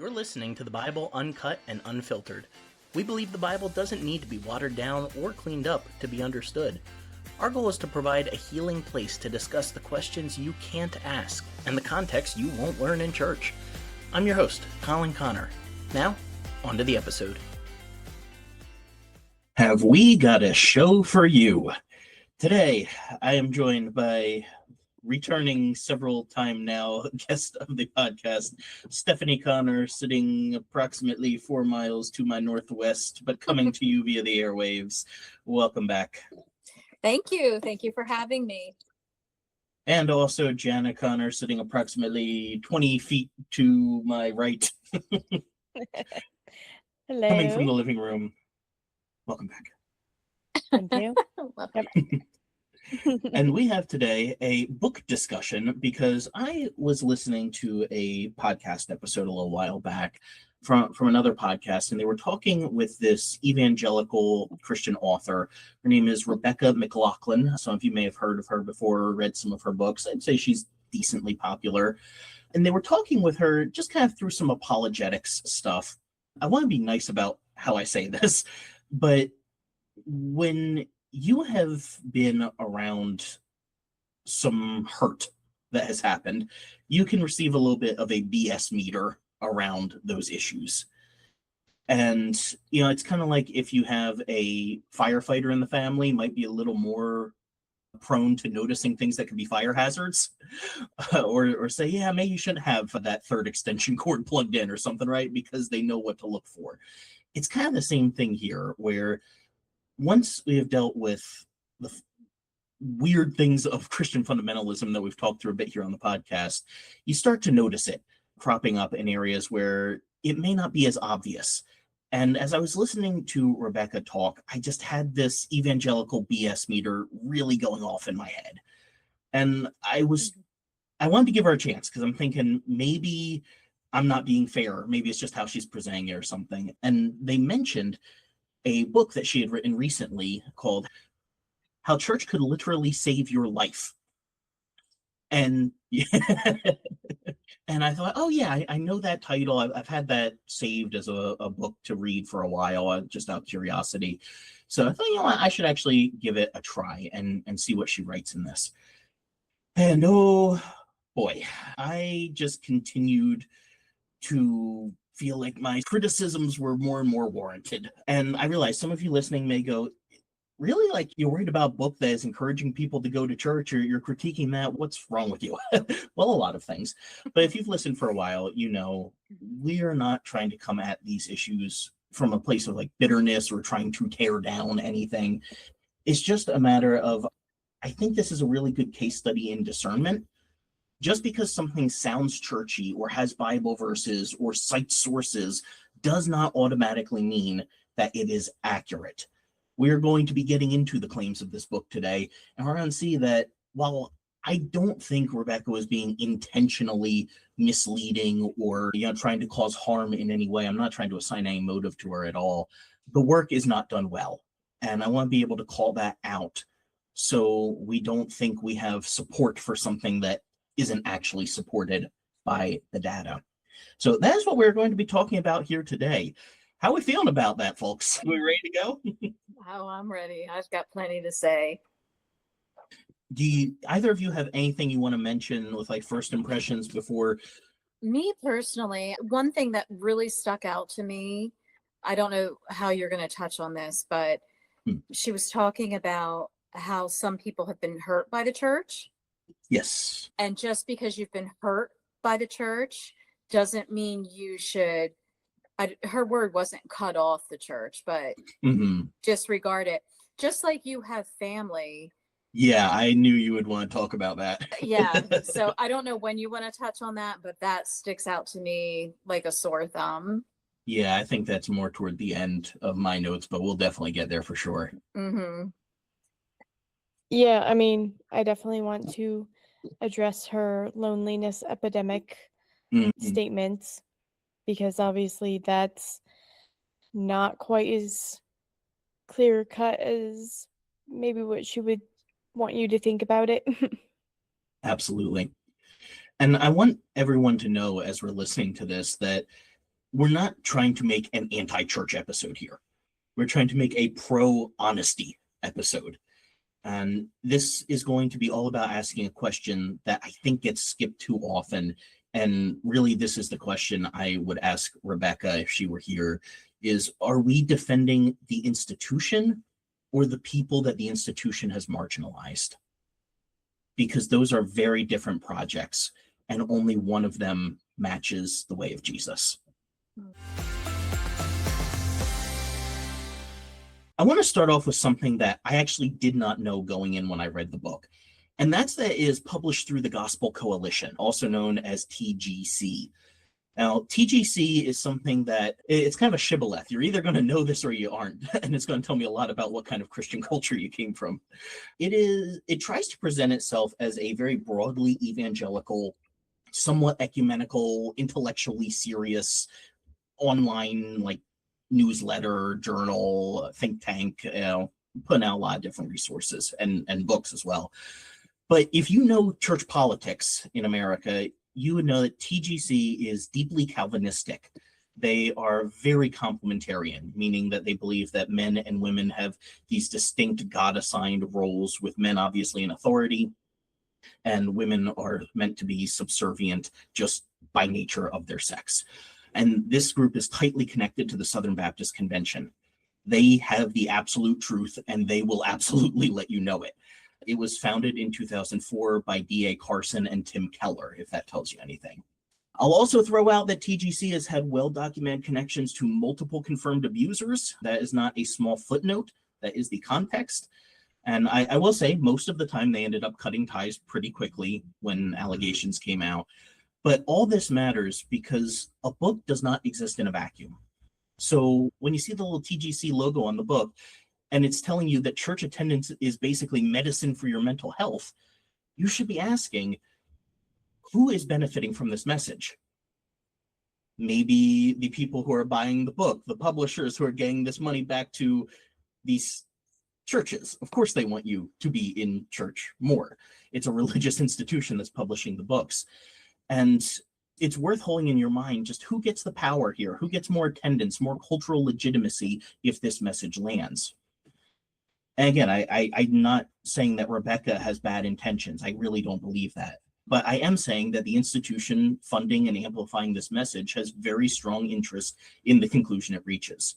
You're listening to the Bible Uncut and Unfiltered. We believe the Bible doesn't need to be watered down or cleaned up to be understood. Our goal is to provide a healing place to discuss the questions you can't ask and the context you won't learn in church. I'm your host, Colin Connor. Now, on to the episode. Have we got a show for you? Today, I am joined by returning several time now guest of the podcast, Stephanie Connor, sitting approximately 4 miles to my northwest, but coming to you via the airwaves. Welcome back. Thank you. Thank you for having me. And also Jana Connor, sitting approximately 20 feet to my right. Hello. Coming from the living room. Welcome back. Thank you. Yep. And we have today a book discussion because I was listening to a podcast episode a little while back from another podcast, and they were talking with this evangelical Christian author. Her name is Rebecca McLaughlin. Some of you may have heard of her before or read some of her books. I'd say she's decently popular. And they were talking with her just kind of through some apologetics stuff. I want to be nice about how I say this, but when you have been around some hurt that has happened, you can receive a little bit of a BS meter around those issues. And, it's kind of like if you have a firefighter in the family, might be a little more prone to noticing things that could be fire hazards, or say, yeah, maybe you shouldn't have that third extension cord plugged in or something, right? Because they know what to look for. It's kind of the same thing here, where once we have dealt with the weird things of Christian fundamentalism that we've talked through a bit here on the podcast, you start to notice it cropping up in areas where it may not be as obvious. And as I was listening to Rebecca talk, I just had this evangelical BS meter really going off in my head. And I wanted to give her a chance because I'm thinking maybe I'm not being fair. Maybe it's just how she's presenting it or something. And they mentioned a book that she had written recently called How Church Could Literally Save Your Life. And and I thought, oh yeah, I know that title. I've had that saved as a book to read for a while, just out of curiosity. So I thought, what, I should actually give it a try and see what she writes in this. And oh boy, I just continued to feel like my criticisms were more and more warranted. And I realize some of you listening may go, really? Like, you're worried about a book that is encouraging people to go to church, or you're critiquing that? What's wrong with you? Well, a lot of things. But if you've listened for a while, we are not trying to come at these issues from a place of like bitterness or trying to tear down anything. It's just a matter of, I think this is a really good case study in discernment. Just because something sounds churchy or has Bible verses or cites sources does not automatically mean that it is accurate. We're going to be getting into the claims of this book today, and we're going to see that while I don't think Rebecca was being intentionally misleading or trying to cause harm in any way, I'm not trying to assign any motive to her at all, the work is not done well. And I want to be able to call that out so we don't think we have support for something that isn't actually supported by the data. So that's what we're going to be talking about here today. How are we feeling about that, folks? Are we ready to go? Oh, I'm ready. I've got plenty to say. Do either of you have anything you want to mention with like first impressions before? Me personally, one thing that really stuck out to me, I don't know how you're going to touch on this, but she was talking about how some people have been hurt by the church. Yes. And just because you've been hurt by the church doesn't mean you should, her word wasn't cut off the church, but disregard it. Just like you have family. Yeah, I knew you would want to talk about that. Yeah. So I don't know when you want to touch on that, but that sticks out to me like a sore thumb. Yeah, I think that's more toward the end of my notes, but we'll definitely get there for sure. Mm-hmm. Yeah, I mean, I definitely want to address her loneliness epidemic statements, because obviously that's not quite as clear cut as maybe what she would want you to think about it. Absolutely. And I want everyone to know as we're listening to this that we're not trying to make an anti-church episode here. We're trying to make a pro-honesty episode. And this is going to be all about asking a question that I think gets skipped too often. And really, this is the question I would ask Rebecca if she were here, is, are we defending the institution or the people that the institution has marginalized? Because those are very different projects, and only one of them matches the way of Jesus. I want to start off with something that I actually did not know going in when I read the book. And that is published through the Gospel Coalition, also known as TGC. Now, TGC is something that it's kind of a shibboleth. You're either going to know this or you aren't. And it's going to tell me a lot about what kind of Christian culture you came from. It tries to present itself as a very broadly evangelical, somewhat ecumenical, intellectually serious online newsletter, journal, think tank, putting out a lot of different resources and books as well. But if you know church politics in America, you would know that TGC is deeply Calvinistic. They are very complementarian, meaning that they believe that men and women have these distinct God-assigned roles, with men obviously in authority, and women are meant to be subservient just by nature of their sex. And this group is tightly connected to the Southern Baptist Convention. They have the absolute truth, and they will absolutely let you know it. It was founded in 2004 by D.A. Carson and Tim Keller, if that tells you anything. I'll also throw out that TGC has had well-documented connections to multiple confirmed abusers. That is not a small footnote. That is the context. And I will say, most of the time they ended up cutting ties pretty quickly when allegations came out. But all this matters because a book does not exist in a vacuum. So when you see the little TGC logo on the book, and it's telling you that church attendance is basically medicine for your mental health, you should be asking, who is benefiting from this message? Maybe the people who are buying the book, the publishers who are getting this money back to these churches. Of course they want you to be in church more. It's a religious institution that's publishing the books. And it's worth holding in your mind just who gets the power here, who gets more attendance, more cultural legitimacy if this message lands. And again, I'm not saying that Rebecca has bad intentions. I really don't believe that. But I am saying that the institution funding and amplifying this message has very strong interest in the conclusion it reaches.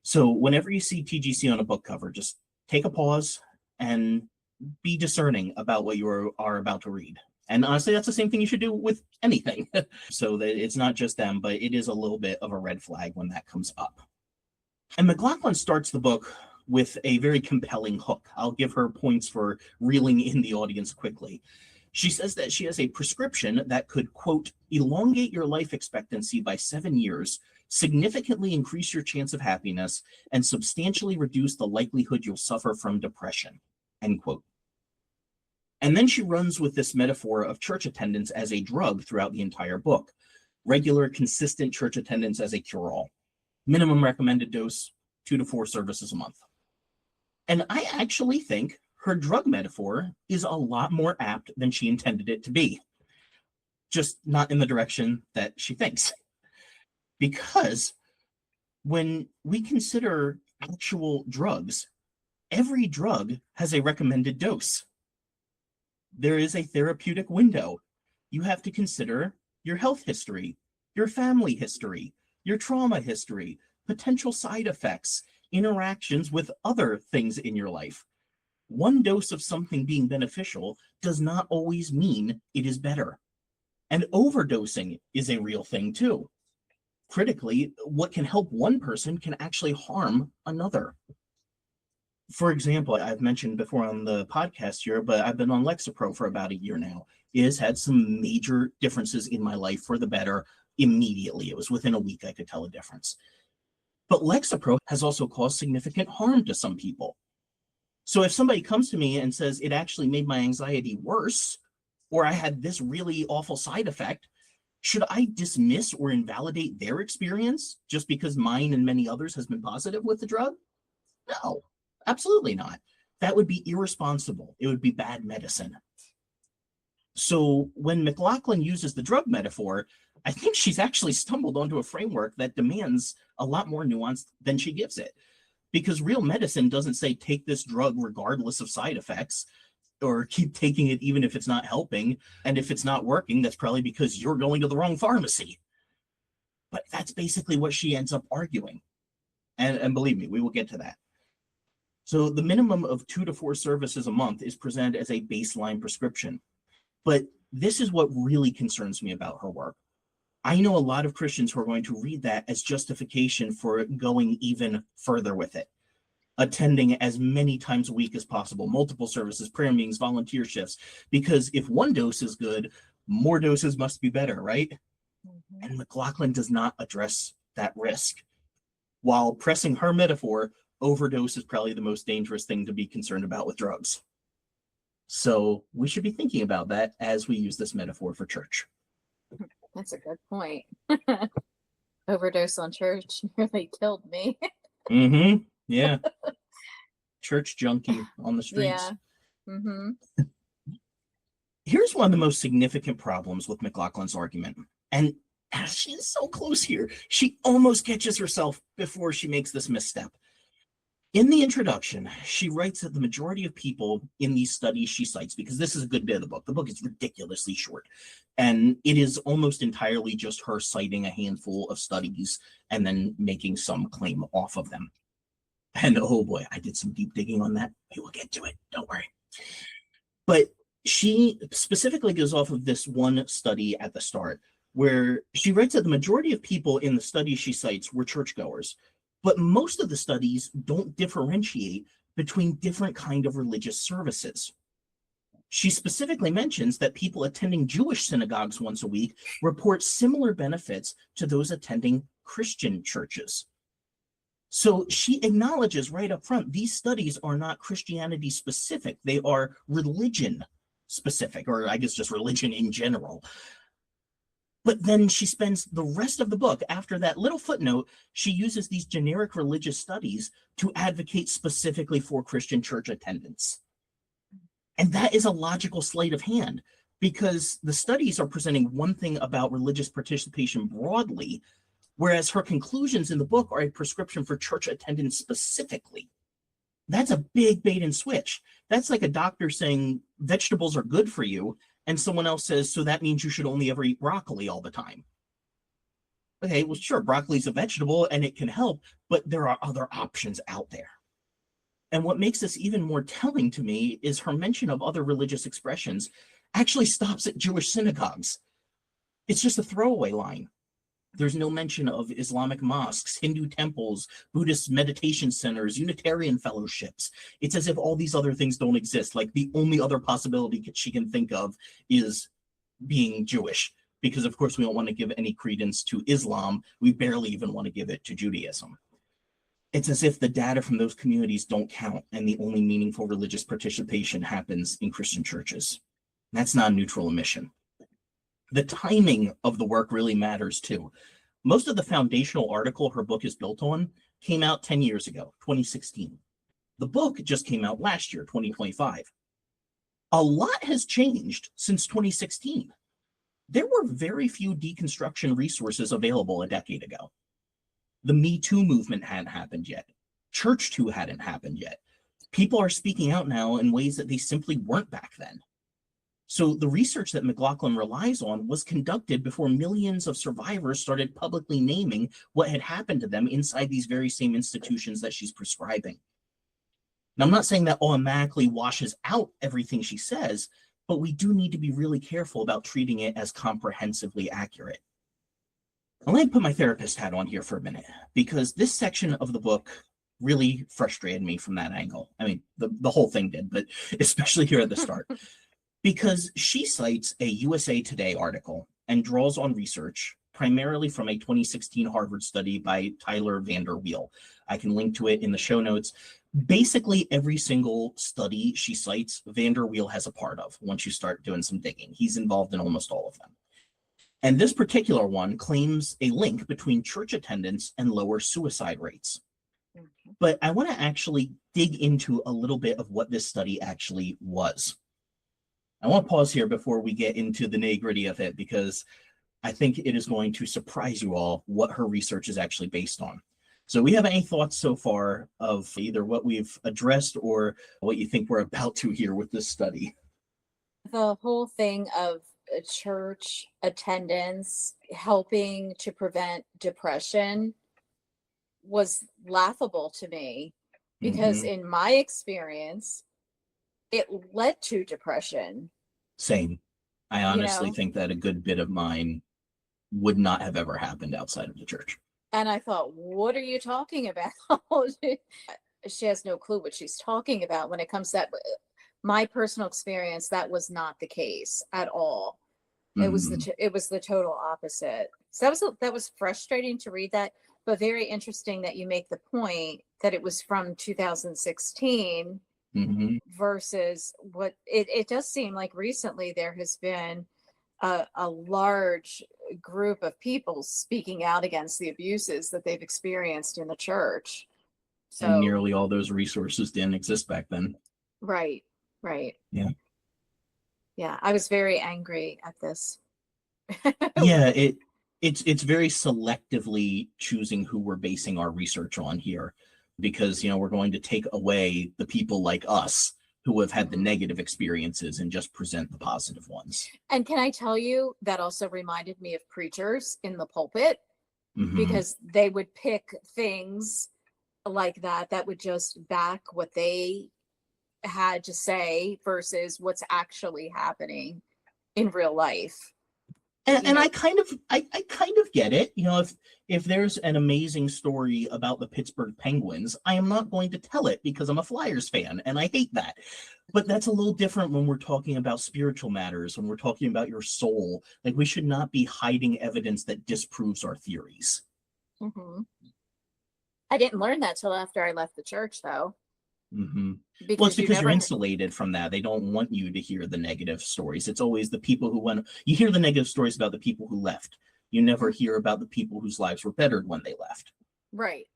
So whenever you see TGC on a book cover, just take a pause and be discerning about what you are about to read. And honestly, that's the same thing you should do with anything. So that it's not just them, but it is a little bit of a red flag when that comes up. And McLaughlin starts the book with a very compelling hook. I'll give her points for reeling in the audience quickly. She says that she has a prescription that could, quote, elongate your life expectancy by 7 years, significantly increase your chance of happiness, and substantially reduce the likelihood you'll suffer from depression, end quote. And then she runs with this metaphor of church attendance as a drug throughout the entire book. Regular, consistent church attendance as a cure-all. Minimum recommended dose, 2 to 4 services a month. And I actually think her drug metaphor is a lot more apt than she intended it to be. Just not in the direction that she thinks. Because when we consider actual drugs, every drug has a recommended dose. There is a therapeutic window. You have to consider your health history, your family history, your trauma history, potential side effects, interactions with other things in your life. One dose of something being beneficial does not always mean it is better. And overdosing is a real thing too. Critically, what can help one person can actually harm another. For example, I've mentioned before on the podcast here, but I've been on Lexapro for about a year now. It has had some major differences in my life for the better immediately. It was within a week I could tell a difference. But Lexapro has also caused significant harm to some people. So if somebody comes to me and says it actually made my anxiety worse, or I had this really awful side effect, should I dismiss or invalidate their experience just because mine and many others has been positive with the drug? No, absolutely not. That would be irresponsible. It would be bad medicine. So when McLaughlin uses the drug metaphor, I think she's actually stumbled onto a framework that demands a lot more nuance than she gives it. Because real medicine doesn't say take this drug regardless of side effects, or keep taking it even if it's not helping. And if it's not working, that's probably because you're going to the wrong pharmacy. But that's basically what she ends up arguing. And believe me, we will get to that. So the minimum of 2 to 4 services a month is presented as a baseline prescription. But this is what really concerns me about her work. I know a lot of Christians who are going to read that as justification for going even further with it, attending as many times a week as possible, multiple services, prayer meetings, volunteer shifts, because if one dose is good, more doses must be better, right? Mm-hmm. And McLaughlin does not address that risk. While pressing her metaphor, overdose is probably the most dangerous thing to be concerned about with drugs. So we should be thinking about that as we use this metaphor for church. That's a good point. Overdose on church nearly killed me. Mm-hmm. Yeah. Church junkie on the streets. Yeah. Mm-hmm. Here's one of the most significant problems with McLaughlin's argument. And she is so close here. She almost catches herself before she makes this misstep. In the introduction, she writes that the majority of people in these studies she cites, because this is a good bit of the book is ridiculously short, and it is almost entirely just her citing a handful of studies and then making some claim off of them. And oh boy, I did some deep digging on that. We will get to it, don't worry. But she specifically goes off of this one study at the start, where she writes that the majority of people in the studies she cites were churchgoers. But most of the studies don't differentiate between different kind of religious services. She specifically mentions that people attending Jewish synagogues once a week report similar benefits to those attending Christian churches. So she acknowledges right up front, these studies are not Christianity specific. They are religion specific, or I guess just religion in general. But then she spends the rest of the book, after that little footnote, she uses these generic religious studies to advocate specifically for Christian church attendance. And that is a logical sleight of hand, because the studies are presenting one thing about religious participation broadly, whereas her conclusions in the book are a prescription for church attendance specifically. That's a big bait and switch. That's like a doctor saying vegetables are good for you, and someone else says, so that means you should only ever eat broccoli all the time. Okay, well, sure, broccoli's a vegetable and it can help, but there are other options out there. And what makes this even more telling to me is her mention of other religious expressions actually stops at Jewish synagogues. It's just a throwaway line. There's no mention of Islamic mosques, Hindu temples, Buddhist meditation centers, Unitarian fellowships. It's as if all these other things don't exist. Like the only other possibility she can think of is being Jewish, because of course we don't want to give any credence to Islam. We barely even want to give it to Judaism. It's as if the data from those communities don't count and the only meaningful religious participation happens in Christian churches. That's not a neutral emission. The timing of the work really matters too. Most of the foundational article her book is built on came out 10 years ago, 2016. The book just came out last year, 2025. A lot has changed since 2016. There were very few deconstruction resources available a decade ago. The Me Too movement hadn't happened yet. Church Too hadn't happened yet. People are speaking out now in ways that they simply weren't back then. So the research that McLaughlin relies on was conducted before millions of survivors started publicly naming what had happened to them inside these very same institutions that she's prescribing. Now, I'm not saying that automatically washes out everything she says, but we do need to be really careful about treating it as comprehensively accurate. I'd like to put my therapist hat on here for a minute, because this section of the book really frustrated me from that angle. I mean, the whole thing did, but especially here at the start. Because she cites a USA Today article and draws on research primarily from a 2016 Harvard study by Tyler Vander Weel. I can link to it in the show notes. Basically, every single study she cites, Vander Weel has a part of once you start doing some digging. He's involved in almost all of them. And this particular one claims a link between church attendance and lower suicide rates. But I want to actually dig into a little bit of what this study actually was. I want to pause here before we get into the nitty-gritty of it, because I think it is going to surprise you all what her research is actually based on. So we have any thoughts so far of either what we've addressed or what you think we're about to hear with this study? The whole thing of church attendance helping to prevent depression was laughable to me because in my experience, it led to depression. Same. I honestly think that a good bit of mine would not have ever happened outside of the church. And I thought, what are you talking about? She has no clue what she's talking about when it comes to that. My personal experience, that was not the case at all. It was the total opposite. So that was frustrating to read that, but very interesting that you make the point that it was from 2016 versus what it does seem like recently there has been a large group of people speaking out against the abuses that they've experienced in the church. So, and nearly all those resources didn't exist back then. Right. Yeah, I was very angry at this. Yeah, it's very selectively choosing who we're basing our research on here, because we're going to take away the people like us who have had the negative experiences and just present the positive ones. And can I tell you, that also reminded me of preachers in the pulpit, because they would pick things like that would just back what they had to say versus what's actually happening in real life. And I kind of get it. If there's an amazing story about the Pittsburgh Penguins, I am not going to tell it because I'm a Flyers fan and I hate that. But that's a little different when we're talking about spiritual matters, when we're talking about your soul. Like, we should not be hiding evidence that disproves our theories. I didn't learn that till after I left the church, though. Well, it's because you're insulated from that. They don't want you to hear the negative stories. It's always the people who went. You hear the negative stories about the people who left. You never hear about the people whose lives were bettered when they left. Right.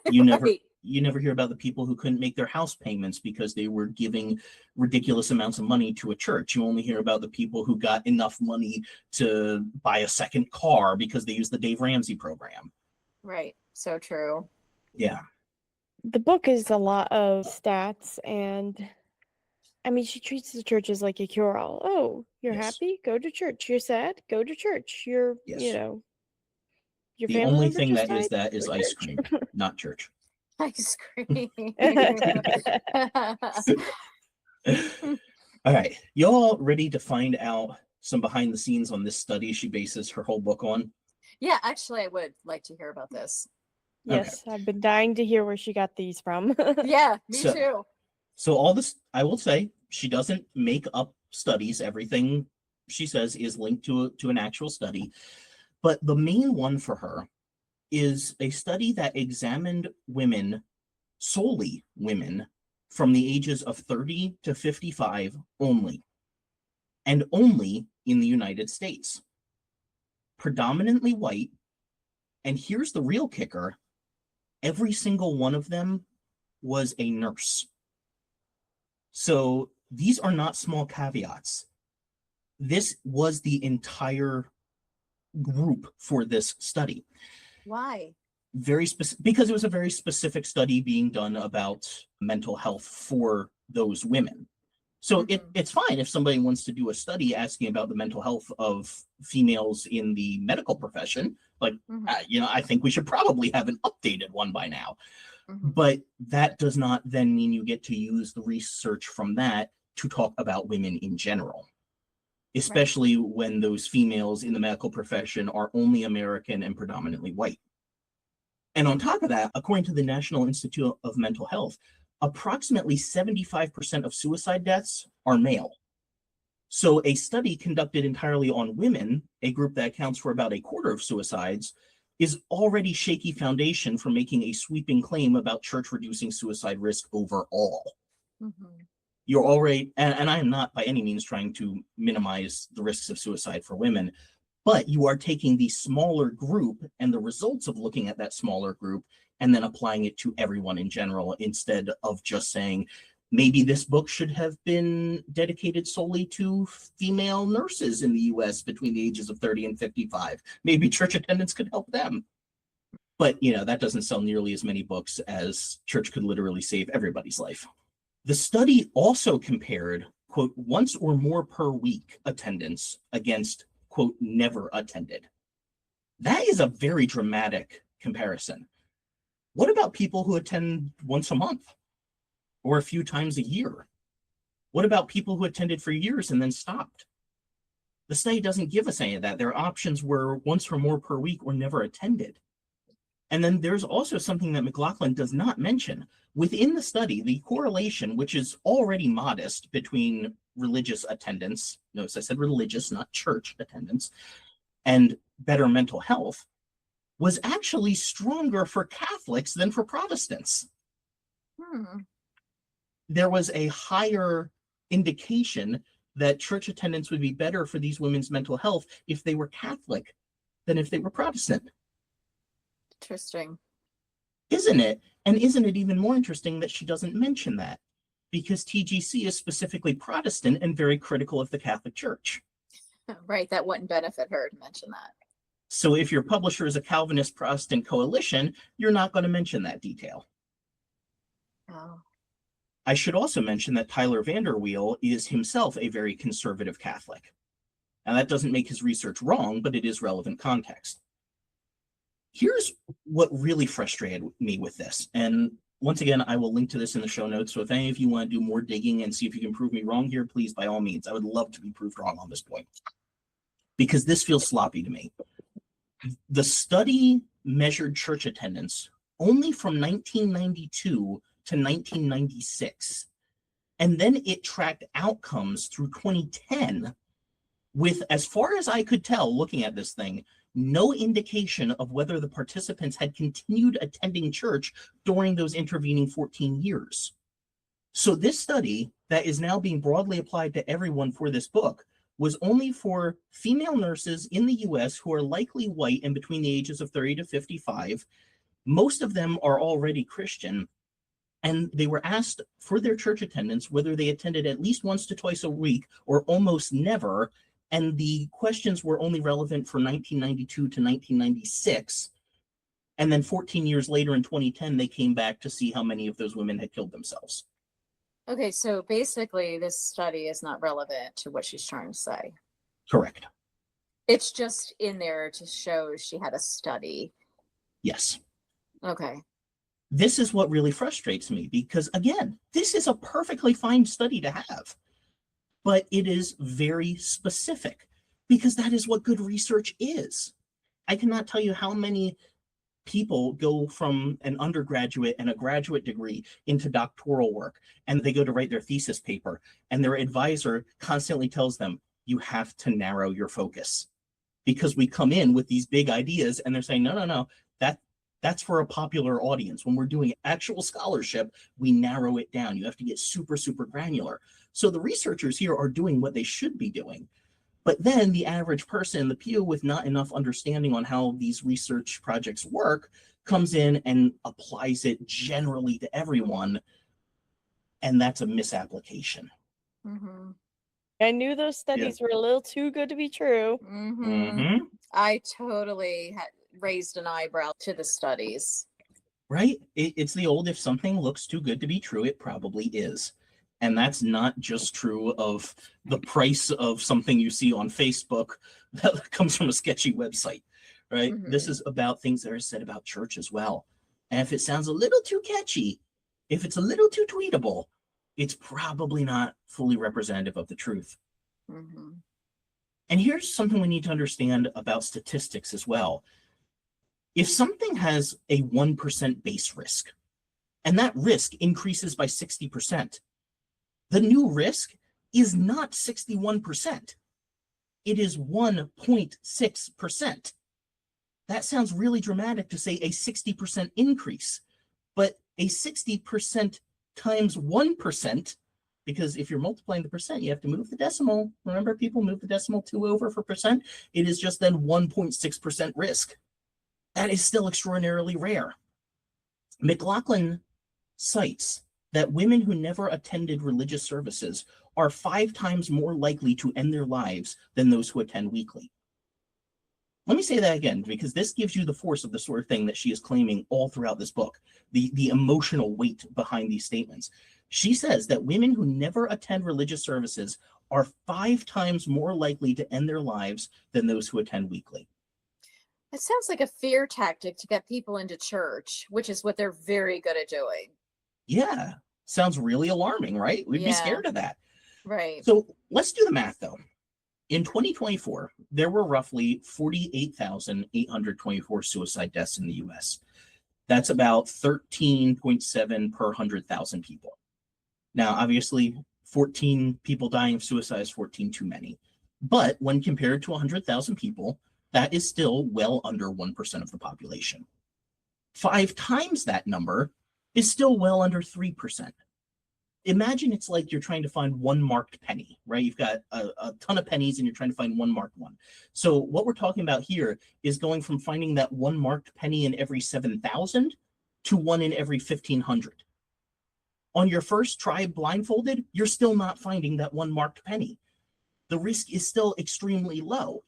You never hear about the people who couldn't make their house payments because they were giving ridiculous amounts of money to a church. You only hear about the people who got enough money to buy a second car because they used the Dave Ramsey program. Right. So true. Yeah. The book is a lot of stats, and I mean, she treats the church as like a cure-all. Oh, you're happy? Go to church. You're sad? Go to church. Your the family only member thing just that is died? that is Go to ice church. cream, not church. Ice cream. All right. Y'all ready to find out some behind the scenes on this study she bases her whole book on? Yeah, actually, I would like to hear about this. Yes, okay. I've been dying to hear where she got these from. Yeah, me too. So all this, I will say, she doesn't make up studies. Everything she says is linked to an actual study. But the main one for her is a study that examined women, solely women, from the ages of 30 to 55 only, and only in the United States. Predominantly white, and here's the real kicker, every single one of them was a nurse. So these are not small caveats. This was the entire group for this study. Why? Very specific, because it was a very specific study being done about mental health for those women. So it's fine if somebody wants to do a study asking about the mental health of females in the medical profession. Like, I think we should probably have an updated one by now. But that does not then mean you get to use the research from that to talk about women in general, especially when those females in the medical profession are only American and predominantly white. And on top of that, according to the National Institute of Mental Health, approximately 75% of suicide deaths are male. So a study conducted entirely on women, a group that accounts for about a quarter of suicides, is already shaky foundation for making a sweeping claim about church reducing suicide risk overall. You're already, and I am not by any means trying to minimize the risks of suicide for women, but you are taking the smaller group and the results of looking at that smaller group and then applying it to everyone in general, instead of just saying Maybe this book should have been dedicated solely to female nurses in the US between the ages of 30 and 55. Maybe church attendance could help them. But, that doesn't sell nearly as many books as Church Could Literally Save Everybody's Life. The study also compared, quote, once or more per week attendance against, quote, never attended. That is a very dramatic comparison. What about people who attend once a month or a few times a year? What about people who attended for years and then stopped? The study doesn't give us any of that. Their options were once or more per week or never attended. And then there's also something that McLaughlin does not mention. Within the study, the correlation, which is already modest between religious attendance, notice I said religious, not church attendance, and better mental health, was actually stronger for Catholics than for Protestants. There was a higher indication that church attendance would be better for these women's mental health if they were Catholic than if they were Protestant. Interesting. Isn't it? And isn't it even more interesting that she doesn't mention that? Because TGC is specifically Protestant and very critical of the Catholic Church. Right, that wouldn't benefit her to mention that. So if your publisher is a Calvinist Protestant coalition, you're not going to mention that detail. Oh. I should also mention that Tyler Vanderweel is himself a very conservative Catholic. Now, that doesn't make his research wrong, but it is relevant context. Here's what really frustrated me with this. And once again, I will link to this in the show notes. So if any of you want to do more digging and see if you can prove me wrong here, please, by all means. I would love to be proved wrong on this point, because this feels sloppy to me. The study measured church attendance only from 1992 to 1996. And then it tracked outcomes through 2010 with, as far as I could tell, looking at this thing, no indication of whether the participants had continued attending church during those intervening 14 years. So this study that is now being broadly applied to everyone for this book was only for female nurses in the US who are likely white and between the ages of 30 to 55. Most of them are already Christian, and they were asked for their church attendance, whether they attended at least once to twice a week or almost never. And the questions were only relevant for 1992 to 1996. And then 14 years later in 2010, they came back to see how many of those women had killed themselves. Okay, so basically this study is not relevant to what she's trying to say. Correct. It's just in there to show she had a study. Yes. Okay. This is what really frustrates me, because again, this is a perfectly fine study to have. But it is very specific, because that is what good research is. I cannot tell you how many people go from an undergraduate and a graduate degree into doctoral work, and they go to write their thesis paper, and their advisor constantly tells them, you have to narrow your focus. Because we come in with these big ideas, and they're saying, no, that's for a popular audience. When we're doing actual scholarship, we narrow it down. You have to get super, super granular. So the researchers here are doing what they should be doing. But then the average person in the pew with not enough understanding on how these research projects work comes in and applies it generally to everyone. And that's a misapplication. Mm-hmm. I knew those studies were a little too good to be true. Mm-hmm. Mm-hmm. I totally raised an eyebrow to the studies. Right? It's the old, if something looks too good to be true, it probably is. And that's not just true of the price of something you see on Facebook that comes from a sketchy website, right? Mm-hmm. This is about things that are said about church as well. And if it sounds a little too catchy, if it's a little too tweetable, it's probably not fully representative of the truth. Mm-hmm. And here's something we need to understand about statistics as well. If something has a 1% base risk, and that risk increases by 60%, the new risk is not 61%. It is 1.6%. That sounds really dramatic to say a 60% increase, but a 60% times 1%, because if you're multiplying the percent, you have to move the decimal. Remember, people move the decimal 2 over for percent. It is just then 1.6% risk. That is still extraordinarily rare. McLaughlin cites that women who never attended religious services are 5 times more likely to end their lives than those who attend weekly. Let me say that again, because this gives you the force of the sort of thing that she is claiming all throughout this book, the emotional weight behind these statements. She says that women who never attend religious services are 5 times more likely to end their lives than those who attend weekly. It sounds like a fear tactic to get people into church, which is what they're very good at doing. Yeah, sounds really alarming, right? We'd be scared of that. Right. So let's do the math, though. In 2024, there were roughly 48,824 suicide deaths in the US. That's about 13.7 per 100,000 people. Now, obviously, 14 people dying of suicide is 14 too many. But when compared to 100,000 people, that is still well under 1% of the population. 5 times that number is still well under 3%. Imagine it's like you're trying to find one marked penny, right? You've got a ton of pennies and you're trying to find one marked one. So what we're talking about here is going from finding that one marked penny in every 7,000 to one in every 1,500. On your first try blindfolded, you're still not finding that one marked penny. The risk is still extremely low.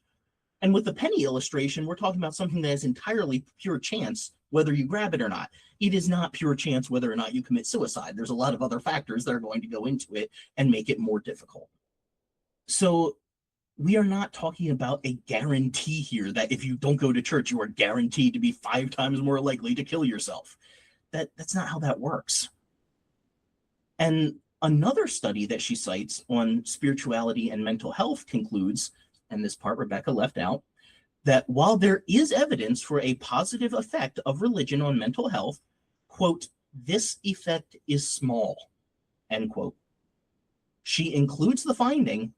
And with the penny illustration, we're talking about something that is entirely pure chance whether you grab it or not. It is not pure chance whether or not you commit suicide. There's a lot of other factors that are going to go into it and make it more difficult. So we are not talking about a guarantee here that if you don't go to church, you are guaranteed to be 5 times more likely to kill yourself. That's not how that works. And another study that she cites on spirituality and mental health concludes, and this part Rebecca left out, that while there is evidence for a positive effect of religion on mental health, quote, this effect is small, end quote. She includes the finding,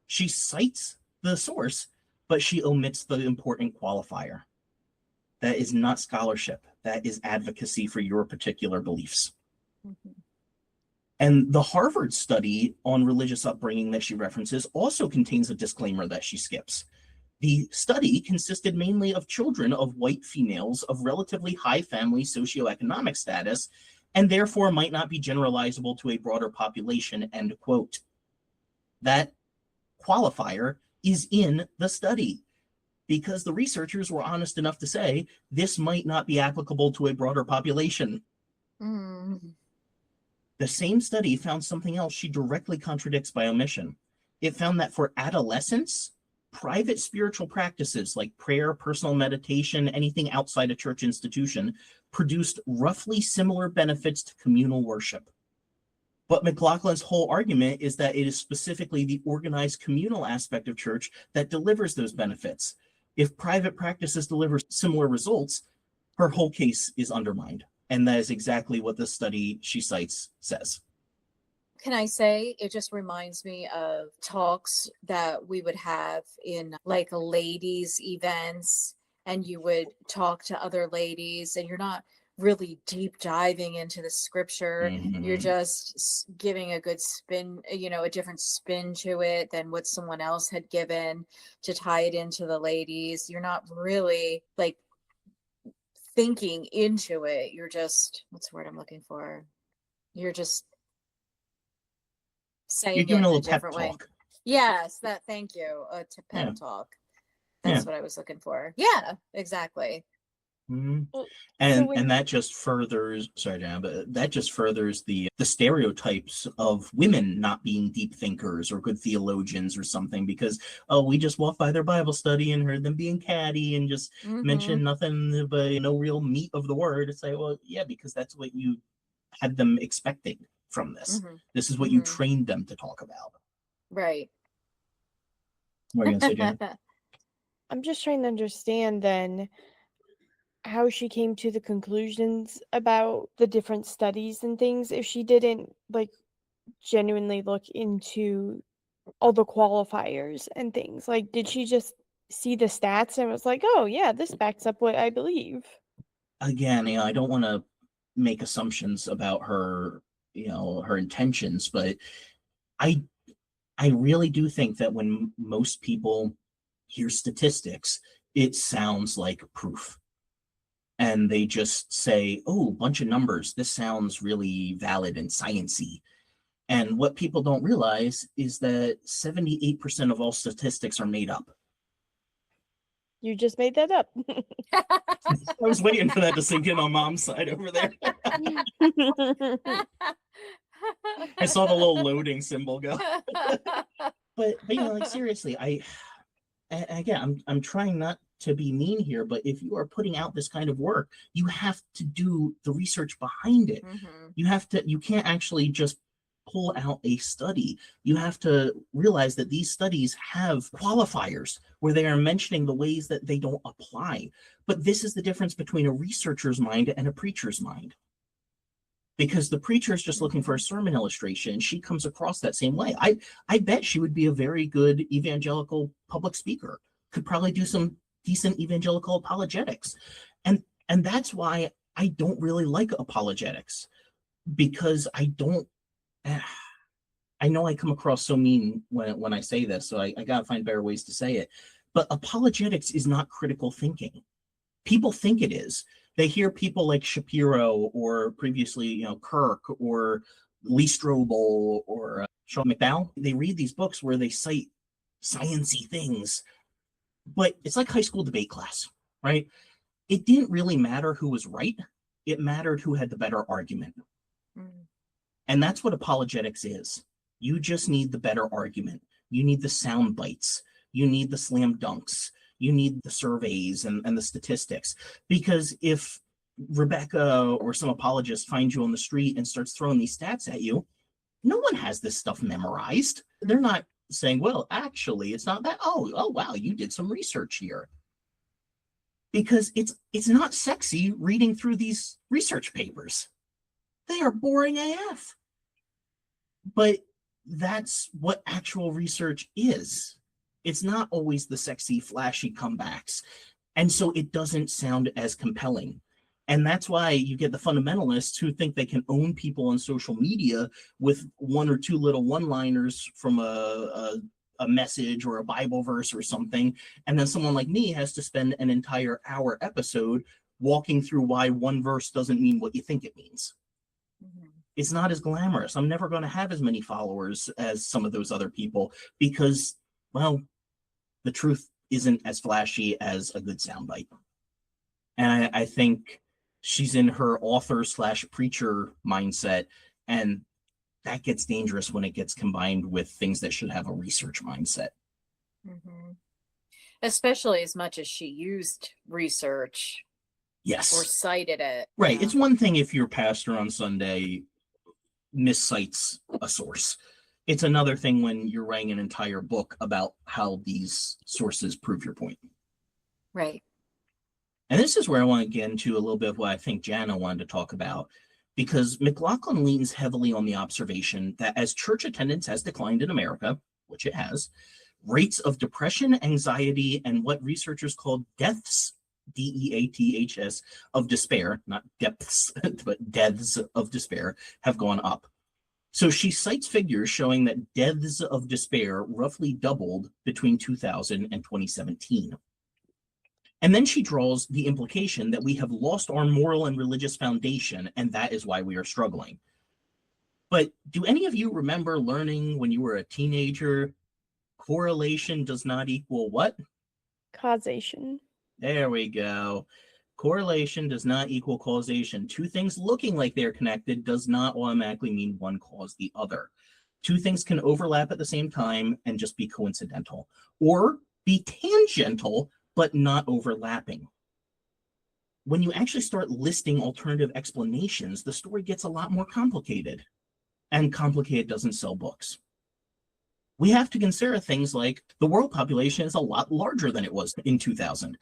she cites the source, but she omits the important qualifier. That is not scholarship. That is advocacy for your particular beliefs. Mm-hmm. And the Harvard study on religious upbringing that she references also contains a disclaimer that she skips. The study consisted mainly of children of white females of relatively high family socioeconomic status, and therefore might not be generalizable to a broader population, end quote. That qualifier is in the study because the researchers were honest enough to say this might not be applicable to a broader population. Mm. The same study found something else she directly contradicts by omission. It found that for adolescents, private spiritual practices like prayer, personal meditation, anything outside a church institution produced roughly similar benefits to communal worship. But McLaughlin's whole argument is that it is specifically the organized communal aspect of church that delivers those benefits. If private practices deliver similar results, her whole case is undermined. And that is exactly what the study she cites says. Can I say, it just reminds me of talks that we would have in like ladies' events, and you would talk to other ladies, and you're not really deep diving into the scripture. Mm-hmm. You're just giving a good spin, a different spin to it than what someone else had given to tie it into the ladies. You're not really like thinking into it. You're just, what's the word I'm looking for? You're just saying you're doing it a in little a different way. Talk. Yes, thank you. To pep talk. That's what I was looking for. Yeah, exactly. Mm-hmm. And that just furthers, sorry, Jan, but that just furthers the stereotypes of women not being deep thinkers or good theologians or something because, we just walked by their Bible study and heard them being catty and just mention nothing but no real meat of the word. It's like, well, yeah, because that's what you had them expecting from this. Mm-hmm. This is what you trained them to talk about. Right. What are you going to say, Jan? I'm just trying to understand then how she came to the conclusions about the different studies and things if she didn't like genuinely look into all the qualifiers and things. Like, did she just see the stats and was like, oh yeah, this backs up what I believe? Again, I don't want to make assumptions about her, her intentions, but I really do think that when most people hear statistics, it sounds like proof. and they just say, oh, bunch of numbers. This sounds really valid and science-y. And what people don't realize is that 78% of all statistics are made up. You just made that up. I was waiting for that to sink in on Mom's side over there. I saw the little loading symbol go. But like seriously, I'm trying not to be mean here, but if you are putting out this kind of work, you have to do the research behind it. You can't actually just pull out a study. You have to realize that these studies have qualifiers where they are mentioning the ways that they don't apply. But this is the difference between a researcher's mind and a preacher's mind. Because the preacher is just looking for a sermon illustration, and she comes across that same way. I bet she would be a very good evangelical public speaker, could probably do some decent evangelical apologetics. And that's why I don't really like apologetics, because I know I come across so mean when I say this, so I gotta find better ways to say it. But apologetics is not critical thinking. People think it is. They hear people like Shapiro, or previously, Kirk, or Lee Strobel, or Sean McDowell. They read these books where they cite science-y things, but it's like high school debate class, right? It didn't really matter who was right. It mattered who had the better argument. And that's what apologetics is. You just need the better argument. You need the sound bites. You need the slam dunks. You need the surveys and the statistics. Because if Rebecca or some apologist finds you on the street and starts throwing these stats at you, no one has this stuff memorized. They're not saying, well, actually, it's not that. Oh, wow, you did some research here. Because it's not sexy reading through these research papers. They are boring AF. But that's what actual research is. It's not always the sexy, flashy comebacks. And so it doesn't sound as compelling. And that's why you get the fundamentalists who think they can own people on social media with one or two little one-liners from a message or a Bible verse or something. And then someone like me has to spend an entire hour episode walking through why one verse doesn't mean what you think it means. It's not as glamorous. I'm never going to have as many followers as some of those other people because, well, the truth isn't as flashy as a good soundbite. And I think she's in her author/preacher mindset, and that gets dangerous when it gets combined with things that should have a research mindset. Especially as much as she used research. Yes. Or cited it. Right. It's one thing if your pastor on Sunday miscites a source. It's another thing when you're writing an entire book about how these sources prove your point. Right. And this is where I want to get into a little bit of what I think Jana wanted to talk about, because McLaughlin leans heavily on the observation that as church attendance has declined in America, which it has, rates of depression, anxiety, and what researchers call deaths, deaths, of despair, not depths, but deaths of despair, have gone up. So she cites figures showing that deaths of despair roughly doubled between 2000 and 2017. And then she draws the implication that we have lost our moral and religious foundation, and that is why we are struggling. But do any of you remember learning when you were a teenager, correlation does not equal what? Causation. There we go. Correlation does not equal causation. Two things looking like they're connected does not automatically mean one caused the other. Two things can overlap at the same time and just be coincidental, or be tangential but not overlapping. When you actually start listing alternative explanations, the story gets a lot more complicated, and complicated doesn't sell books. We have to consider things like the world population is a lot larger than it was in 2000.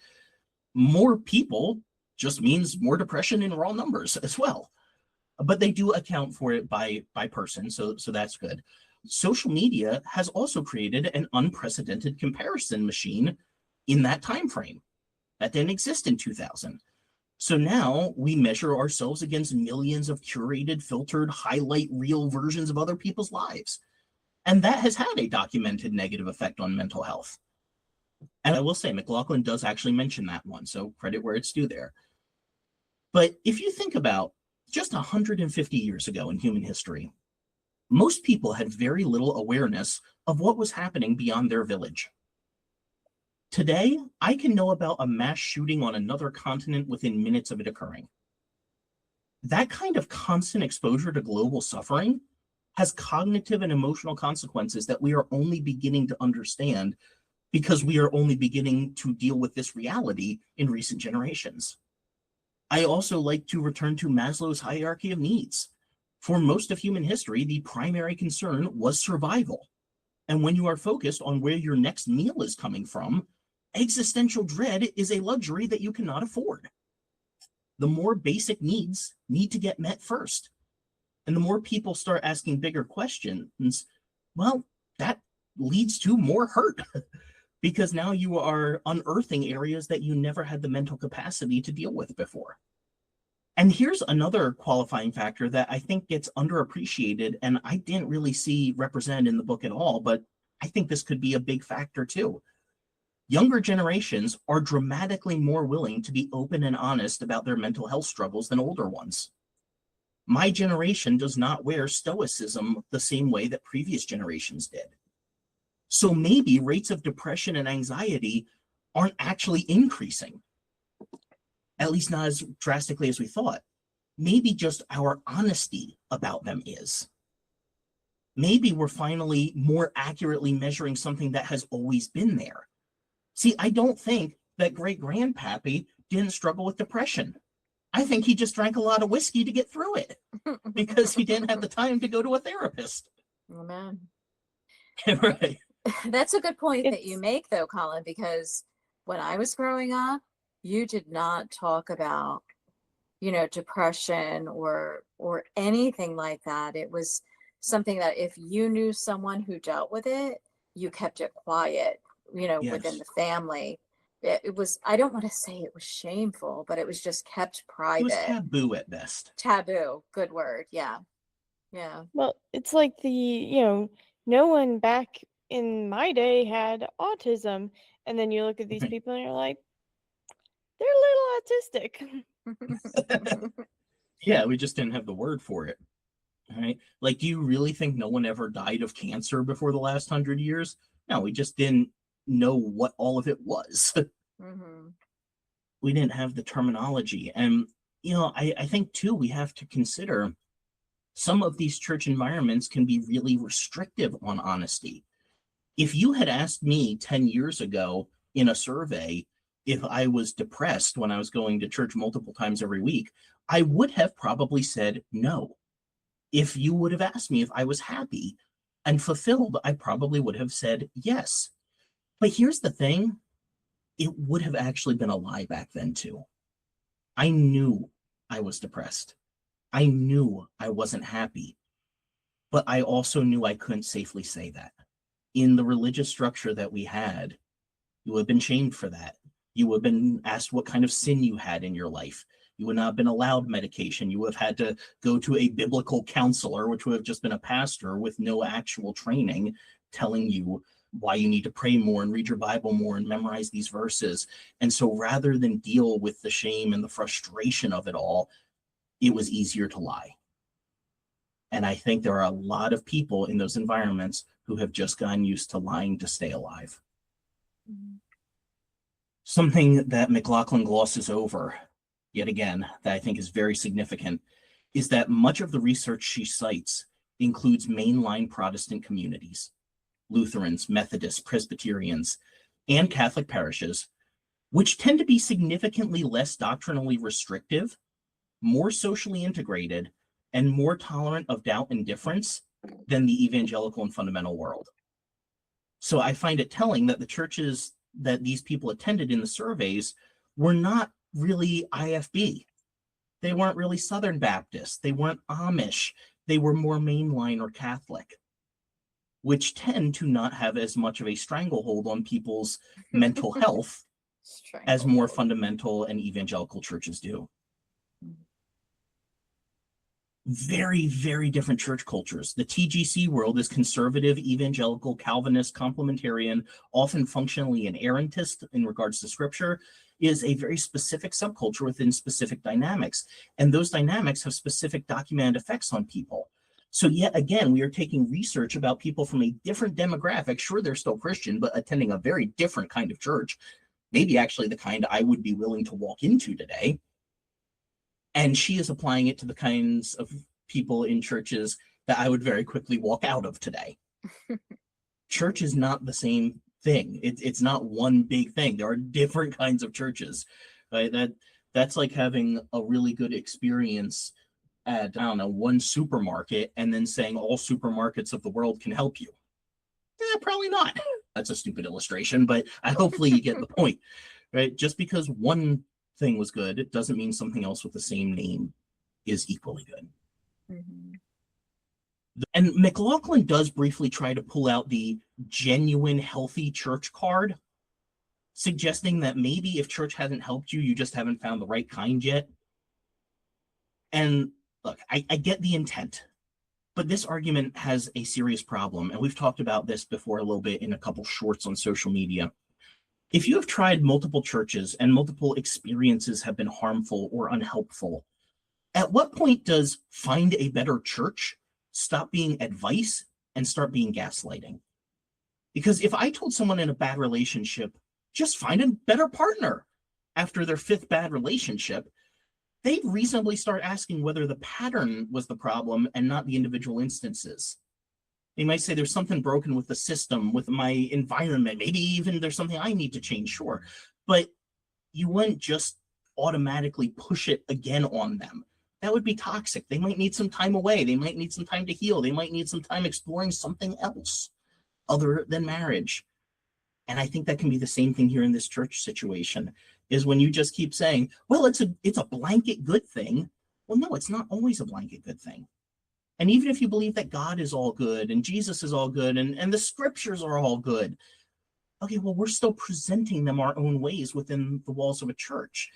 More people just means more depression in raw numbers as well. But they do account for it by person, so that's good. Social media has also created an unprecedented comparison machine in that time frame that didn't exist in 2000. So now we measure ourselves against millions of curated, filtered, highlight reel versions of other people's lives. And that has had a documented negative effect on mental health. And I will say, McLaughlin does actually mention that one, so credit where it's due there. But if you think about just 150 years ago in human history, most people had very little awareness of what was happening beyond their village. Today, I can know about a mass shooting on another continent within minutes of it occurring. That kind of constant exposure to global suffering has cognitive and emotional consequences that we are only beginning to understand because we are only beginning to deal with this reality in recent generations. I also like to return to Maslow's hierarchy of needs. For most of human history, the primary concern was survival. And when you are focused on where your next meal is coming from, existential dread is a luxury that you cannot afford. The more basic needs need to get met first. And the more people start asking bigger questions, well, that leads to more hurt because now you are unearthing areas that you never had the mental capacity to deal with before. And here's another qualifying factor that I think gets underappreciated and I didn't really see represented in the book at all, but I think this could be a big factor too. Younger generations are dramatically more willing to be open and honest about their mental health struggles than older ones. My generation does not wear stoicism the same way that previous generations did. So maybe rates of depression and anxiety aren't actually increasing, at least not as drastically as we thought. Maybe just our honesty about them is. Maybe we're finally more accurately measuring something that has always been there. See, I don't think that great-grandpappy didn't struggle with depression. I think he just drank a lot of whiskey to get through it because he didn't have the time to go to a therapist. Oh, man. Right. That's a good point that you make, though, Colin, because when I was growing up, you did not talk about, depression or anything like that. It was something that if you knew someone who dealt with it, you kept it quiet, Yes. within the family. It was, I don't want to say it was shameful, but it was just kept private. It was taboo at best. Taboo. Good word. Yeah. Yeah. Well, it's like no one back in my day had autism. And then you look at these people and you're like, they're a little autistic. Yeah, we just didn't have the word for it. Right? Like, do you really think no one ever died of cancer before the last 100 years? No, we just didn't know what all of it was. Mm-hmm. We didn't have the terminology. And, I think, too, we have to consider some of these church environments can be really restrictive on honesty. If you had asked me 10 years ago in a survey if I was depressed when I was going to church multiple times every week, I would have probably said no. If you would have asked me if I was happy and fulfilled, I probably would have said yes. But here's the thing, it would have actually been a lie back then too. I knew I was depressed. I knew I wasn't happy, but I also knew I couldn't safely say that. In the religious structure that we had, you would have been shamed for that. You would have been asked what kind of sin you had in your life. You would not have been allowed medication. You would have had to go to a biblical counselor, which would have just been a pastor with no actual training, telling you why you need to pray more and read your Bible more and memorize these verses. And so rather than deal with the shame and the frustration of it all, it was easier to lie. And I think there are a lot of people in those environments who have just gotten used to lying to stay alive. Mm-hmm. Something that McLaughlin glosses over, yet again, that I think is very significant, is that much of the research she cites includes mainline Protestant communities, Lutherans, Methodists, Presbyterians, and Catholic parishes, which tend to be significantly less doctrinally restrictive, more socially integrated, and more tolerant of doubt and difference than the evangelical and fundamental world. So I find it telling that the churches that these people attended in the surveys were not really IFB. They weren't really Southern Baptist. They weren't Amish. They were more mainline or Catholic, which tend to not have as much of a stranglehold on people's mental health as more fundamental and evangelical churches do. very, very different church cultures. The TGC world is conservative, evangelical, Calvinist, complementarian, often functionally inerrantist in regards to scripture, is a very specific subculture within specific dynamics. And those dynamics have specific documented effects on people. So yet again, we are taking research about people from a different demographic. Sure, they're still Christian, but attending a very different kind of church, maybe actually the kind I would be willing to walk into today. And she is applying it to the kinds of people in churches that I would very quickly walk out of today. Church is not the same thing. It's not one big thing. There are different kinds of churches, right? That's like having a really good experience at, I don't know, one supermarket and then saying all supermarkets of the world can help you. Probably not. That's a stupid illustration, but hopefully you get the point, right? Just because one thing was good, it doesn't mean something else with the same name is equally good. Mm-hmm. And McLaughlin does briefly try to pull out the genuine healthy church card, suggesting that maybe if church hasn't helped you, you just haven't found the right kind yet. And look, I get the intent, but this argument has a serious problem. And we've talked about this before a little bit in a couple shorts on social media. If you have tried multiple churches and multiple experiences have been harmful or unhelpful, at what point does find a better church stop being advice and start being gaslighting? Because if I told someone in a bad relationship, just find a better partner after their 5th bad relationship, they'd reasonably start asking whether the pattern was the problem and not the individual instances. They might say there's something broken with the system, with my environment. Maybe even there's something I need to change, sure. But you wouldn't just automatically push it again on them. That would be toxic. They might need some time away. They might need some time to heal. They might need some time exploring something else other than marriage. And I think that can be the same thing here in this church situation, is when you just keep saying, well, it's a blanket good thing. Well, no, it's not always a blanket good thing. And even if you believe that God is all good and Jesus is all good and the scriptures are all good, okay, well, we're still presenting them our own ways within the walls of a church.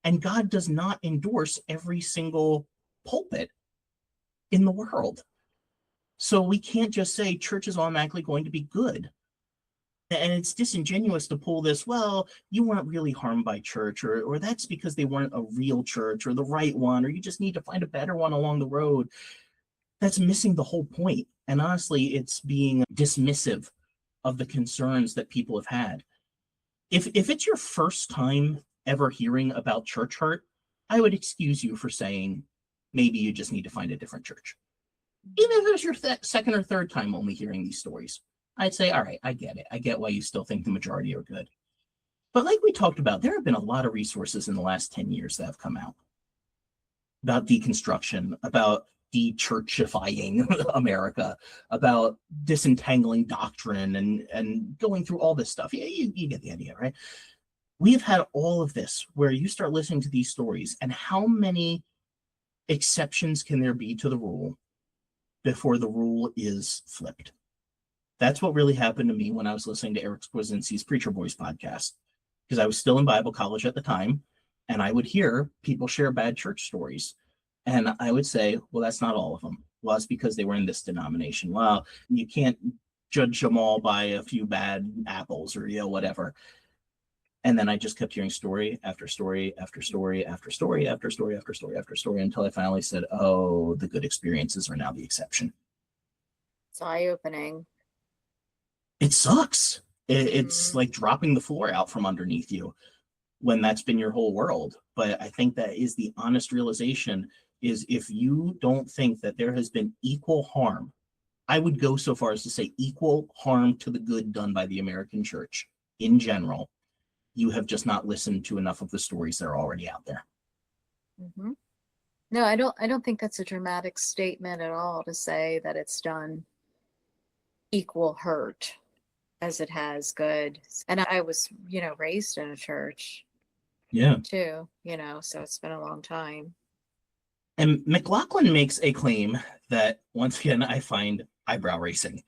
And God does not endorse every single pulpit in the world. So we can't just say church is automatically going to be good. And it's disingenuous to pull this, well, you weren't really harmed by church, or that's because they weren't a real church or the right one, or you just need to find a better one along the road. That's missing the whole point. And honestly, it's being dismissive of the concerns that people have had. If it's your first time ever hearing about church hurt, I would excuse you for saying maybe you just need to find a different church. Even if it was your second or third time only hearing these stories, I'd say, all right, I get it. I get why you still think the majority are good. But like we talked about, there have been a lot of resources in the last 10 years that have come out about deconstruction, about de-churchifying America, about disentangling doctrine and going through all this stuff. Yeah, you get the idea, right? We've had all of this where you start listening to these stories, and how many exceptions can there be to the rule before the rule is flipped? That's what really happened to me when I was listening to Eric Squazinski's Preacher Boys podcast, because I was still in Bible college at the time, and I would hear people share bad church stories. And I would say, well, that's not all of them. Well, it's because they were in this denomination. Well, you can't judge them all by a few bad apples or, whatever. And then I just kept hearing story after story after story after story after story after story after story until I finally said, oh, the good experiences are now the exception. It's eye-opening. It sucks. It's like dropping the floor out from underneath you when that's been your whole world. But I think that is the honest realization, is if you don't think that there has been equal harm, I would go so far as to say equal harm to the good done by the American church in general, you have just not listened to enough of the stories that are already out there. Mm-hmm. No, I don't think that's a dramatic statement at all to say that it's done equal hurt as it has good. And I was, raised in a church. Yeah. Too, so it's been a long time. And McLaughlin makes a claim that, once again, I find eyebrow raising.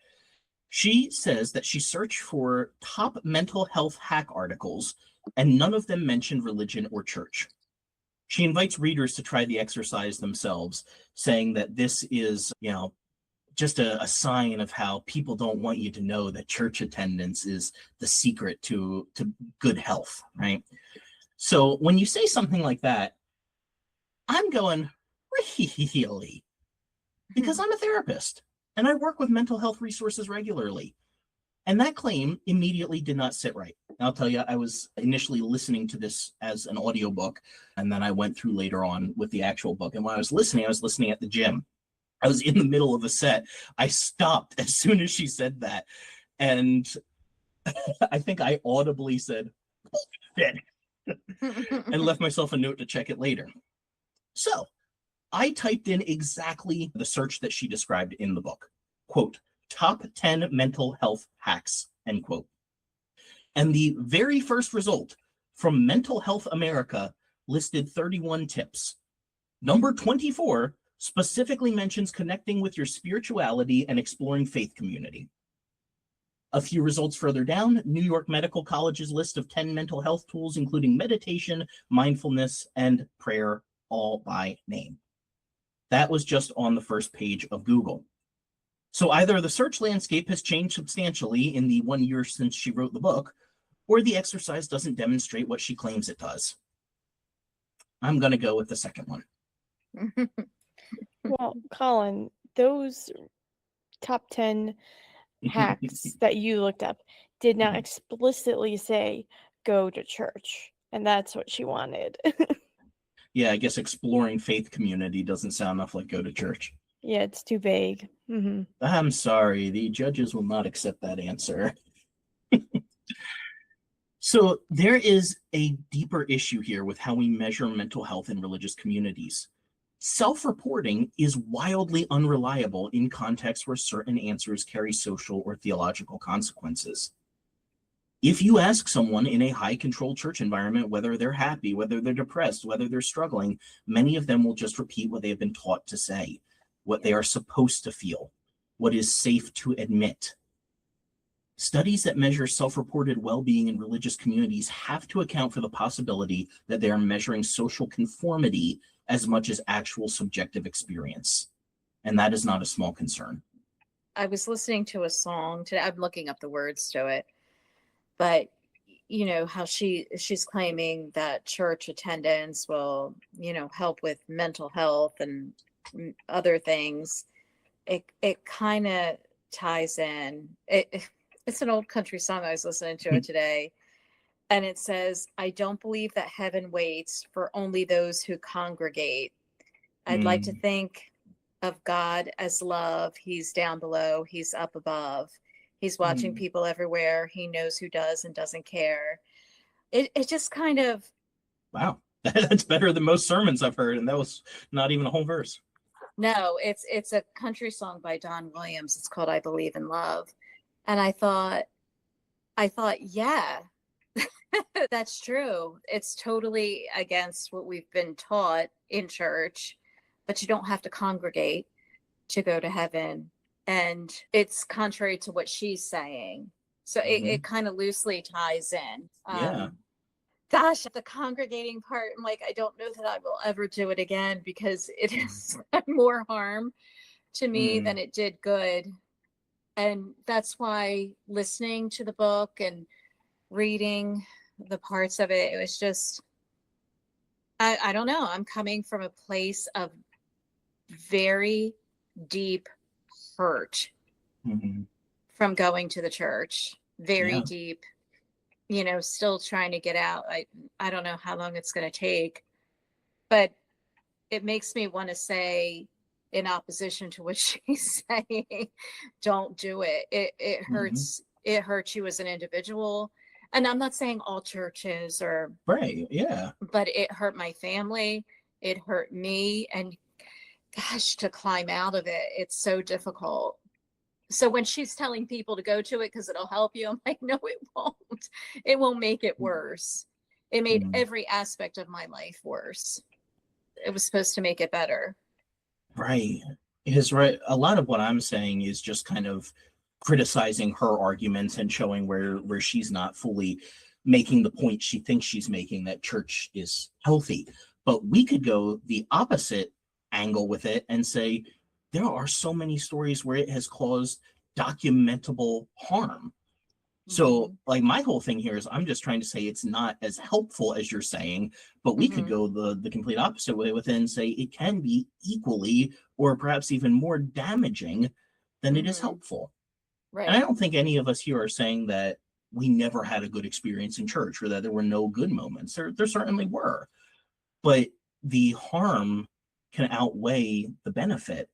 She says that she searched for top mental health hack articles, and none of them mentioned religion or church. She invites readers to try the exercise themselves, saying that this is, just a sign of how people don't want you to know that church attendance is the secret to good health, right? So when you say something like that, I'm going, really? Because I'm a therapist and I work with mental health resources regularly. And that claim immediately did not sit right. I'll tell you, I was initially listening to this as an audiobook, and then I went through later on with the actual book. And when I was listening at the gym. I was in the middle of a set. I stopped as soon as she said that. And I think I audibly said, "Shit," and left myself a note to check it later. So I typed in exactly the search that she described in the book. Quote, top 10 mental health hacks, end quote. And the very first result from Mental Health America listed 31 tips. Number 24 specifically mentions connecting with your spirituality and exploring faith community. A few results further down, New York Medical College's list of 10 mental health tools, including meditation, mindfulness, and prayer, all by name. That was just on the first page of Google. So either the search landscape has changed substantially in the 1 year since she wrote the book, or the exercise doesn't demonstrate what she claims it does. I'm going to go with the second one. Well, Colin, those top 10 hacks that you looked up did not explicitly say go to church, and that's what she wanted. Yeah, I guess exploring faith community doesn't sound enough like go to church. Yeah, it's too vague. I'm sorry, the judges will not accept that answer. So there is a deeper issue here with how we measure mental health in religious communities. Self-reporting is wildly unreliable in contexts where certain answers carry social or theological consequences. If you ask someone in a high-controlled church environment whether they're happy, whether they're depressed, whether they're struggling, many of them will just repeat what they have been taught to say, what they are supposed to feel, what is safe to admit. Studies that measure self-reported well-being in religious communities have to account for the possibility that they are measuring social conformity as much as actual subjective experience. And that is not a small concern. I was listening to a song today. I'm looking up the words to it, but how she's claiming that church attendance will, help with mental health and other things. It kind of ties in. It's an old country song. I was listening to it today. And it says, I don't believe that heaven waits for only those who congregate. I'd like to think of God as love. He's down below. He's up above. He's watching people everywhere. He knows who does and doesn't care. It just kind of... Wow. That's better than most sermons I've heard. And that was not even a whole verse. No, it's a country song by Don Williams. It's called I Believe in Love. And I thought, yeah, that's true. It's totally against what we've been taught in church, but you don't have to congregate to go to heaven. And it's contrary to what she's saying. So it kind of loosely ties in. Yeah. Gosh, the congregating part, I'm like, I don't know that I will ever do it again because it has more harm to me than it did good. And that's why listening to the book and reading the parts of it, it was just, I don't know. I'm coming from a place of very deep hurt from going to the church. Very deep, still trying to get out. I don't know how long it's going to take, but it makes me want to say, in opposition to what she's saying, don't do it. It hurts. It hurts you as an individual. And I'm not saying all churches are right. Yeah. But it hurt my family. It hurt me. And gosh, to climb out of it, it's so difficult. So when she's telling people to go to it because it'll help you, I'm like, no, it won't. It won't make it worse. It made every aspect of my life worse. It was supposed to make it better. Right. Because a lot of what I'm saying is just kind of criticizing her arguments and showing where she's not fully making the point she thinks she's making, that church is healthy. But we could go the opposite angle with it and say, there are so many stories where it has caused documentable harm. So, like, my whole thing here is I'm just trying to say it's not as helpful as you're saying, but we could go the complete opposite way with it and say it can be equally or perhaps even more damaging than it is helpful. Right. And I don't think any of us here are saying that we never had a good experience in church or that there were no good moments. There certainly were. But the harm can outweigh the benefit.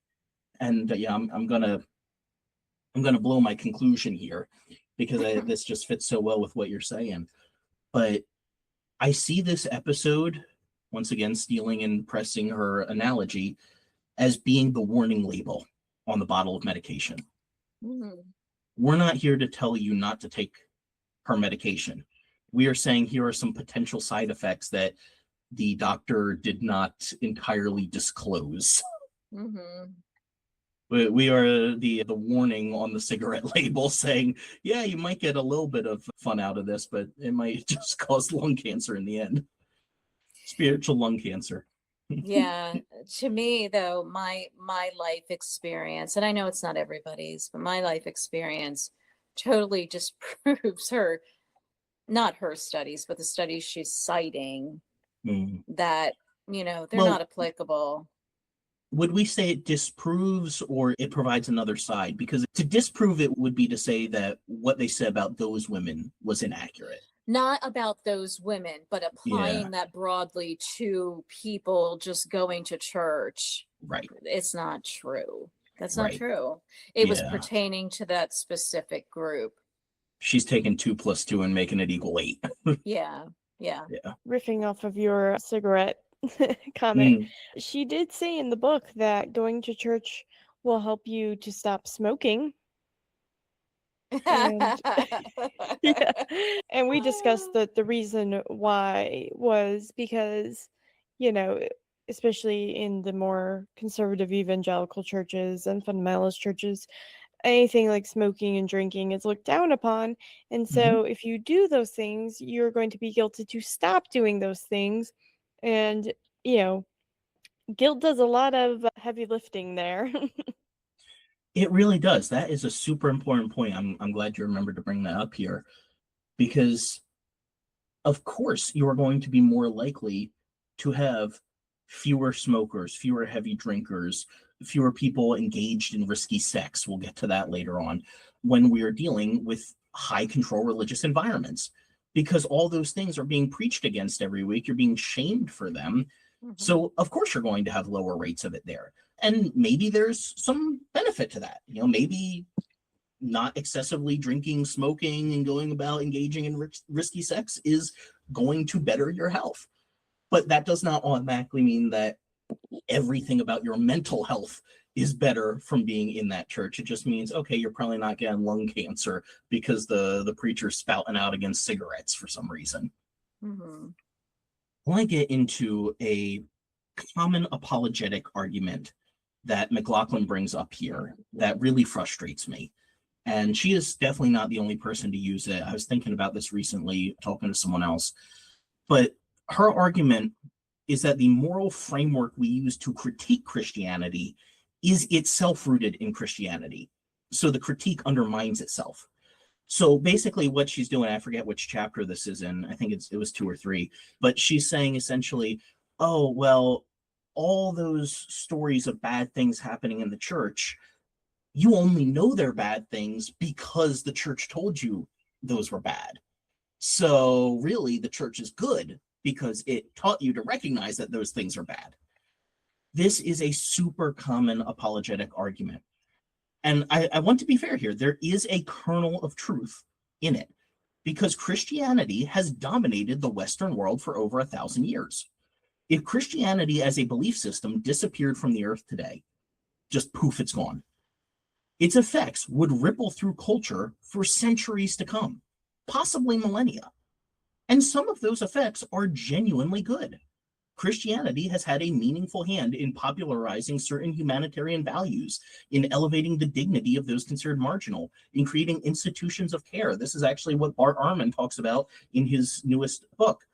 And I'm gonna blow my conclusion here because this just fits so well with what you're saying. But I see this episode, once again, stealing and pressing her analogy, as being the warning label on the bottle of medication. We're not here to tell you not to take her medication. We are saying here are some potential side effects that the doctor did not entirely disclose. We are the warning on the cigarette label saying, yeah, you might get a little bit of fun out of this, but it might just cause lung cancer in the end. Spiritual lung cancer. Yeah. To me, though, my life experience, and I know it's not everybody's, but my life experience totally just proves not her studies, but the studies she's citing, that, they're not applicable. Would we say it disproves or it provides another side? Because to disprove it would be to say that what they said about those women was inaccurate. Not about those women, but applying that broadly to people just going to church. Right. It's not true. That's not true. It was pertaining to that specific group. She's taking 2 + 2 and making it equal 8. Yeah. Riffing off of your cigarette comment, she did say in the book that going to church will help you to stop smoking. And, and we discussed that the reason why was because, especially in the more conservative evangelical churches and fundamentalist churches, anything like smoking and drinking is looked down upon. And so if you do those things, you're going to be guilted to stop doing those things. And, guilt does a lot of heavy lifting there. It really does. That is a super important point. I'm glad you remembered to bring that up here, because of course you are going to be more likely to have fewer smokers, fewer heavy drinkers, fewer people engaged in risky sex. We'll get to that later on when we are dealing with high control religious environments, because all those things are being preached against every week. You're being shamed for them. So of course you're going to have lower rates of it there. And maybe there's some benefit to that. Maybe not excessively drinking, smoking, and going about engaging in risky sex is going to better your health. But that does not automatically mean that everything about your mental health is better from being in that church. It just means, okay, you're probably not getting lung cancer because the preacher's spouting out against cigarettes for some reason. I want to get into a common apologetic argument that McLaughlin brings up here that really frustrates me. And she is definitely not the only person to use it. I was thinking about this recently, talking to someone else. But her argument is that the moral framework we use to critique Christianity is itself rooted in Christianity. So the critique undermines itself. So basically what she's doing, I forget which chapter this is in, I think it was 2 or 3, but she's saying essentially, oh, well, all those stories of bad things happening in the church, you only know they're bad things because the church told you those were bad. So really the church is good because it taught you to recognize that those things are bad. This is a super common apologetic argument. And I want to be fair here. There is a kernel of truth in it because Christianity has dominated the Western world for over 1,000 years. If Christianity as a belief system disappeared from the earth today, just poof, it's gone. Its effects would ripple through culture for centuries to come, possibly millennia. And some of those effects are genuinely good. Christianity has had a meaningful hand in popularizing certain humanitarian values, in elevating the dignity of those considered marginal, in creating institutions of care. This is actually what Bart Ehrman talks about in his newest book.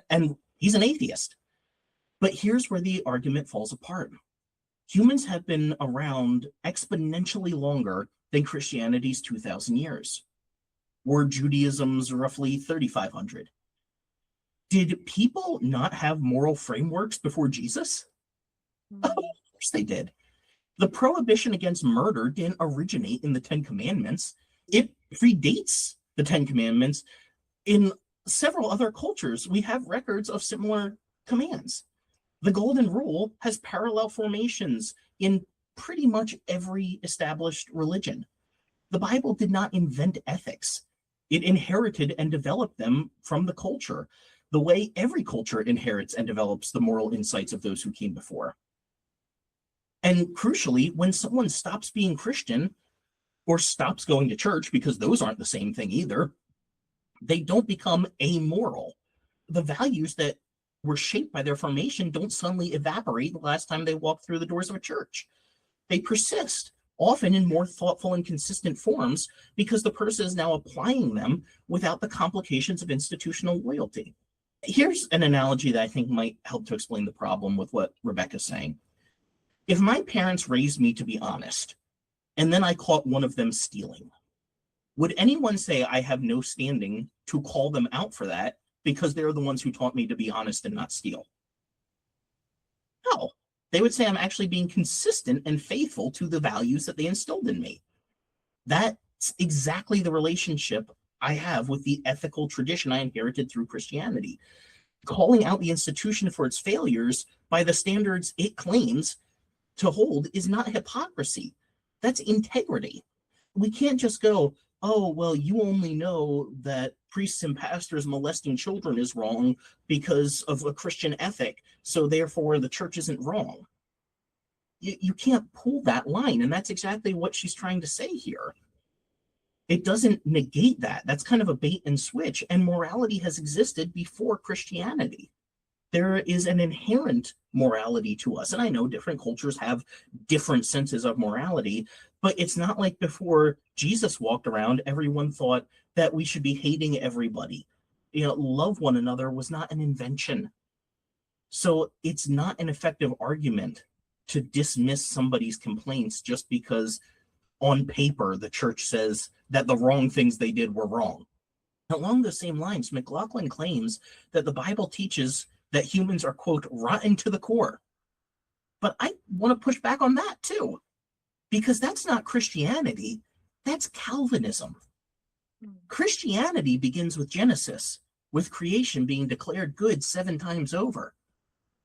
And he's an atheist. But here's where the argument falls apart. Humans have been around exponentially longer than Christianity's 2,000 years, or Judaism's roughly 3,500. Did people not have moral frameworks before Jesus? Of course they did. The prohibition against murder didn't originate in the Ten Commandments. It predates the Ten Commandments. In several other cultures, we have records of similar commands. The Golden Rule has parallel formations in pretty much every established religion. The Bible did not invent ethics. It inherited and developed them from the culture, the way every culture inherits and develops the moral insights of those who came before. And crucially, when someone stops being Christian or stops going to church, because those aren't the same thing either, they don't become amoral. The values that were shaped by their formation don't suddenly evaporate the last time they walk through the doors of a church. They persist, often in more thoughtful and consistent forms, because the person is now applying them without the complications of institutional loyalty. Here's an analogy that I think might help to explain the problem with what Rebecca's saying. If my parents raised me to be honest, and then I caught one of them stealing, would anyone say I have no standing to call them out for that because they're the ones who taught me to be honest and not steal? No. They would say I'm actually being consistent and faithful to the values that they instilled in me. That's exactly the relationship I have with the ethical tradition I inherited through Christianity. Calling out the institution for its failures by the standards it claims to hold is not hypocrisy. That's integrity. We can't just go, oh, well, you only know that priests and pastors molesting children is wrong because of a Christian ethic, so therefore the church isn't wrong. You can't pull that line, and that's exactly what she's trying to say here. It doesn't negate that. That's kind of a bait and switch, and morality has existed before Christianity. There is an inherent morality to us, and I know different cultures have different senses of morality, but it's not like before Jesus walked around, everyone thought that we should be hating everybody. Love one another was not an invention. So it's not an effective argument to dismiss somebody's complaints just because on paper the church says that the wrong things they did were wrong. Along the same lines, McLaughlin claims that the Bible teaches that humans are, quote, rotten to the core. But I want to push back on that too, because that's not Christianity, that's Calvinism. Christianity begins with Genesis, with creation being declared good 7 times over.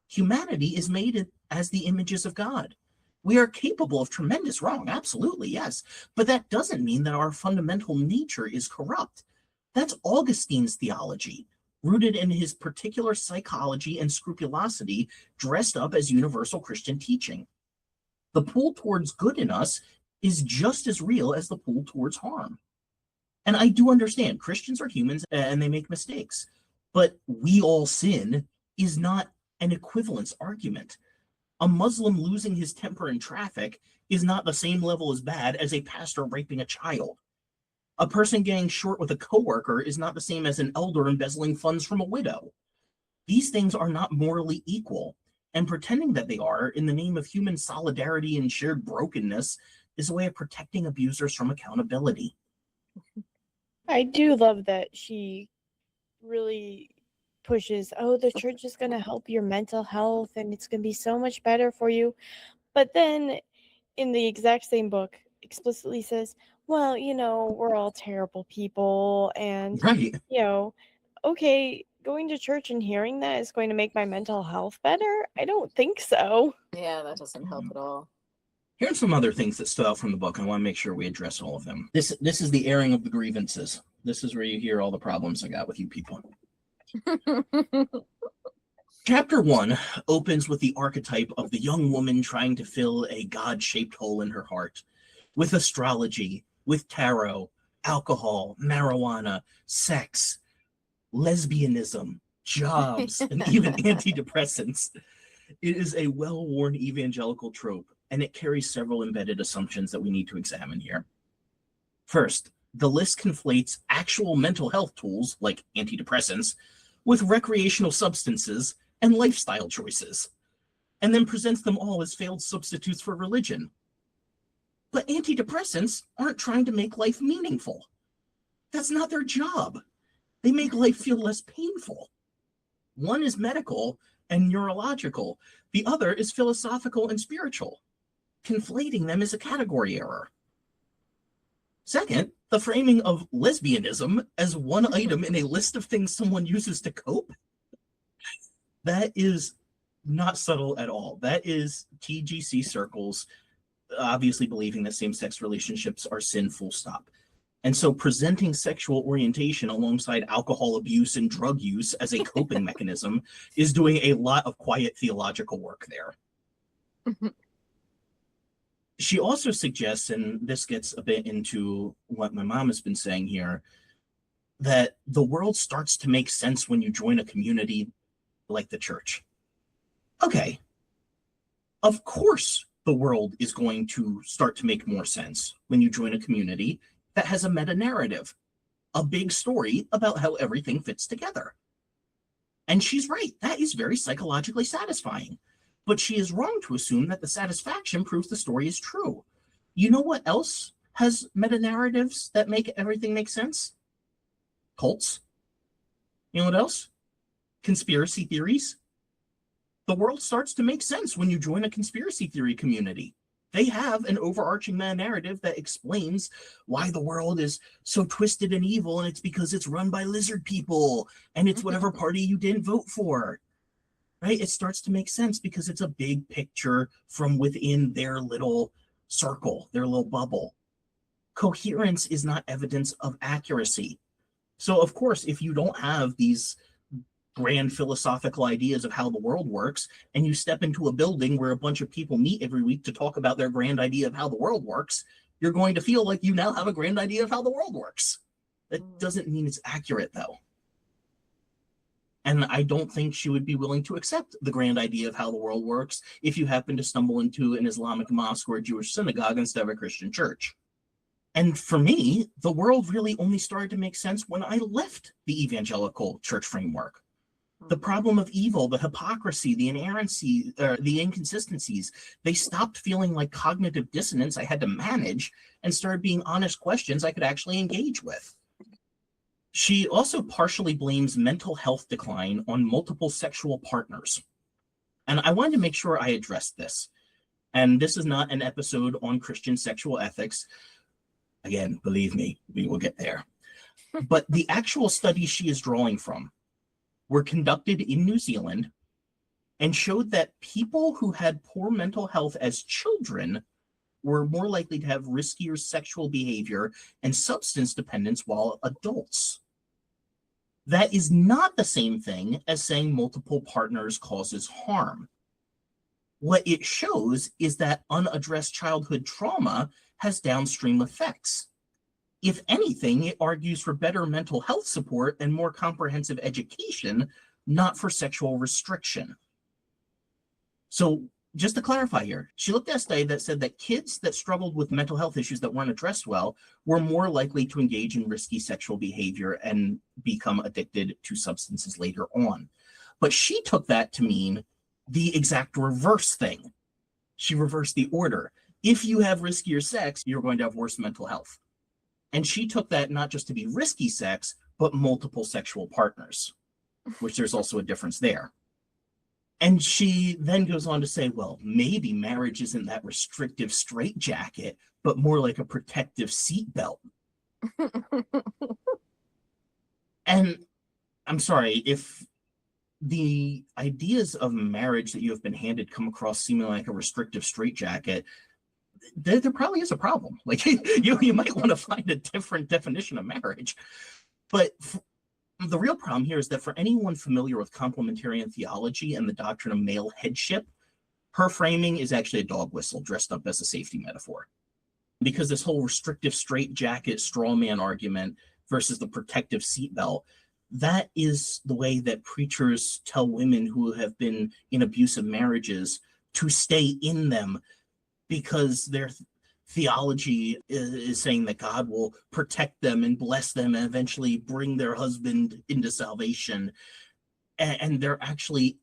Humanity is made as the images of God. We are capable of tremendous wrong, absolutely, yes, but that doesn't mean that our fundamental nature is corrupt. That's Augustine's theology, rooted in his particular psychology and scrupulosity, dressed up as universal Christian teaching. The pull towards good in us is just as real as the pull towards harm. And I do understand Christians are humans and they make mistakes, but we all sin is not an equivalence argument. A Muslim losing his temper in traffic is not the same level as bad as a pastor raping a child. A person getting short with a coworker is not the same as an elder embezzling funds from a widow. These things are not morally equal, and pretending that they are in the name of human solidarity and shared brokenness is a way of protecting abusers from accountability. I do love that she really pushes, oh, the church is going to help your mental health and it's going to be so much better for you. But then in the exact same book explicitly says, well, we're all terrible people. And, right. Okay, going to church and hearing that is going to make my mental health better? I don't think so. Yeah, that doesn't help at all. Here's some other things that stood out from the book. I want to make sure we address all of them. This is the airing of the grievances. This is where you hear all the problems I got with you people. Chapter 1 opens with the archetype of the young woman trying to fill a God-shaped hole in her heart, with astrology, with tarot, alcohol, marijuana, sex, lesbianism, jobs, and even antidepressants. It is a well-worn evangelical trope, and it carries several embedded assumptions that we need to examine here. First, the list conflates actual mental health tools, like antidepressants, with recreational substances and lifestyle choices, and then presents them all as failed substitutes for religion. But antidepressants aren't trying to make life meaningful. That's not their job. They make life feel less painful. One is medical and neurological. The other is philosophical and spiritual. Conflating them is a category error. Second, the framing of lesbianism as one item in a list of things someone uses to cope, that is not subtle at all. That is TGC circles obviously believing that same-sex relationships are sin, full stop. And so presenting sexual orientation alongside alcohol abuse and drug use as a coping mechanism is doing a lot of quiet theological work there. She also suggests, and this gets a bit into what my mom has been saying here, that the world starts to make sense when you join a community like the church. Okay, of course the world is going to start to make more sense when you join a community that has a meta-narrative, a big story about how everything fits together. And she's right, that is very psychologically satisfying. But she is wrong to assume that the satisfaction proves the story is true. You know what else has meta-narratives that make everything make sense? Cults. You know what else? Conspiracy theories. The world starts to make sense when you join a conspiracy theory community. They have an overarching meta-narrative that explains why the world is so twisted and evil, and it's because it's run by lizard people, and it's whatever party you didn't vote for. Right? It starts to make sense because it's a big picture from within their little circle, their little bubble. Coherence is not evidence of accuracy. So, of course, if you don't have these grand philosophical ideas of how the world works, and you step into a building where a bunch of people meet every week to talk about their grand idea of how the world works, you're going to feel like you now have a grand idea of how the world works. That doesn't mean it's accurate, though. And I don't think she would be willing to accept the grand idea of how the world works if you happen to stumble into an Islamic mosque or a Jewish synagogue instead of a Christian church. And for me, the world really only started to make sense when I left the evangelical church framework. The problem of evil, the hypocrisy, the inerrancy, the inconsistencies, they stopped feeling like cognitive dissonance I had to manage and started being honest questions I could actually engage with. She also partially blames mental health decline on multiple sexual partners. And I wanted to make sure I addressed this. And this is not an episode on Christian sexual ethics. Again, believe me, we will get there. But the actual studies she is drawing from were conducted in New Zealand and showed that people who had poor mental health as children were more likely to have riskier sexual behavior and substance dependence while adults. That is not the same thing as saying multiple partners causes harm. What it shows is that unaddressed childhood trauma has downstream effects. If anything, it argues for better mental health support and more comprehensive education, not for sexual restriction. So just to clarify here, she looked at a study that said that kids that struggled with mental health issues that weren't addressed well were more likely to engage in risky sexual behavior and become addicted to substances later on. But she took that to mean the exact reverse thing. She reversed the order. If you have riskier sex, you're going to have worse mental health. And she took that not just to be risky sex, but multiple sexual partners, which there's also a difference there. And she then goes on to say, well, maybe marriage isn't that restrictive straitjacket, but more like a protective seatbelt. And I'm sorry, if the ideas of marriage that you have been handed come across seeming like a restrictive straitjacket, there probably is a problem. Like you might want to find a different definition of marriage. But the real problem here is that for anyone familiar with complementarian theology and the doctrine of male headship, her framing is actually a dog whistle dressed up as a safety metaphor. Because this whole restrictive straitjacket straw man argument versus the protective seatbelt, that is the way that preachers tell women who have been in abusive marriages to stay in them, because their theology is saying that God will protect them and bless them and eventually bring their husband into salvation. And they're actually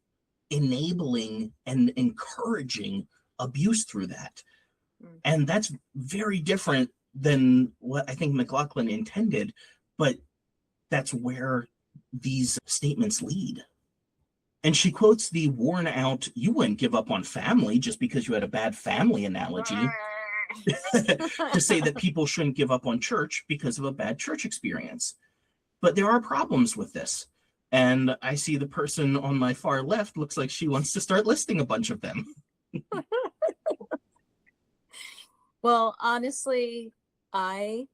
enabling and encouraging abuse through that. And that's very different than what I think McLaughlin intended, but that's where these statements lead. And she quotes the worn out, "You wouldn't give up on family just because you had a bad family" analogy to say that people shouldn't give up on church because of a bad church experience. But there are problems with this. And I see the person on my far left looks like she wants to start listing a bunch of them. Well, honestly, I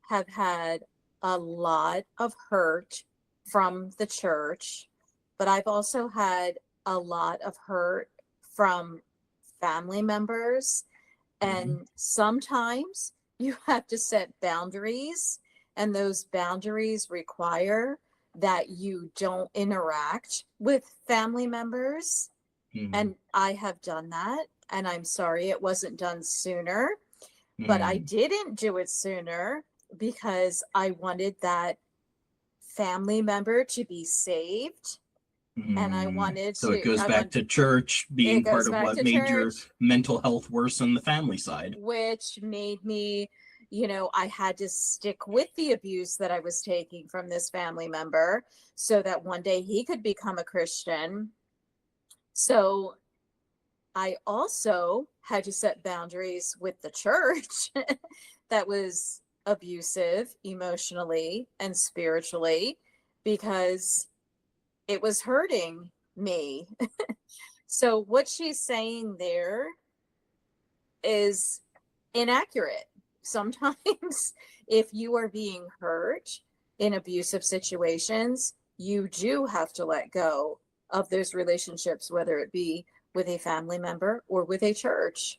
have had a lot of hurt from the church, but I've also had a lot of hurt from family members. And sometimes you have to set boundaries, and those boundaries require that you don't interact with family members. And I have done that, and I'm sorry it wasn't done sooner. But I didn't do it sooner because I wanted that family member to be saved. And I wanted so it goes back to church being part of what made your mental health worse on the family side. Which made me, I had to stick with the abuse that I was taking from this family member so that one day he could become a Christian. So I also had to set boundaries with the church that was abusive emotionally and spiritually because it was hurting me. So what she's saying there is inaccurate. Sometimes if you are being hurt in abusive situations, you do have to let go of those relationships, whether it be with a family member or with a church.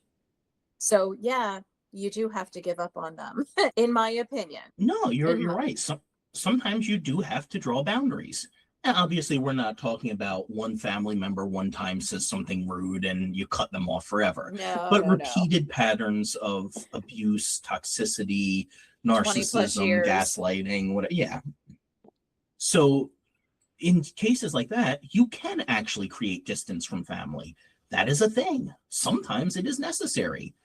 So yeah, you do have to give up on them, in my opinion. No, you're right. Sometimes you do have to draw boundaries. And obviously, we're not talking about one family member one time says something rude and you cut them off forever. But repeated patterns of abuse, toxicity, narcissism, gaslighting, whatever. Yeah. So in cases like that, you can actually create distance from family. That is a thing. Sometimes it is necessary.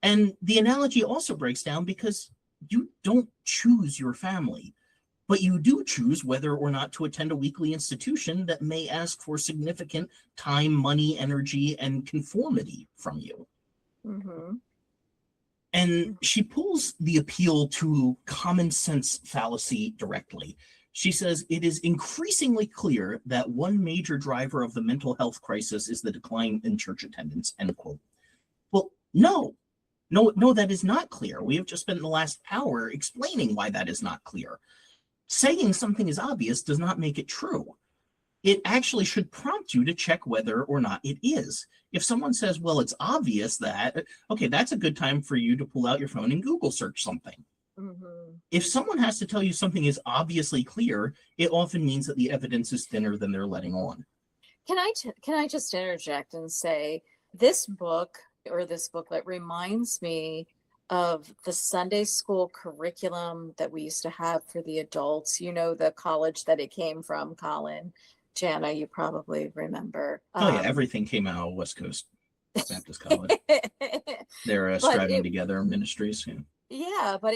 And the analogy also breaks down because you don't choose your family, but you do choose whether or not to attend a weekly institution that may ask for significant time, money, energy, and conformity from you. And she pulls the appeal to common sense fallacy directly. She says, it is increasingly clear that one major driver of the mental health crisis is the decline in church attendance, end quote. Well, no, that is not clear. We have just spent the last hour explaining why that is not clear. Saying something is obvious does not make it true. It actually should prompt you to check whether or not it is. If someone says, well, it's obvious that, okay, that's a good time for you to pull out your phone and Google search something. If someone has to tell you something is obviously clear, it often means that the evidence is thinner than they're letting on. Can I just interject and say this book or this booklet reminds me of the Sunday school curriculum that we used to have for the adults, the college that it came from, Colin. Jana, you probably remember. Oh yeah, everything came out of West Coast Baptist College. They're striving together ministries. Yeah, but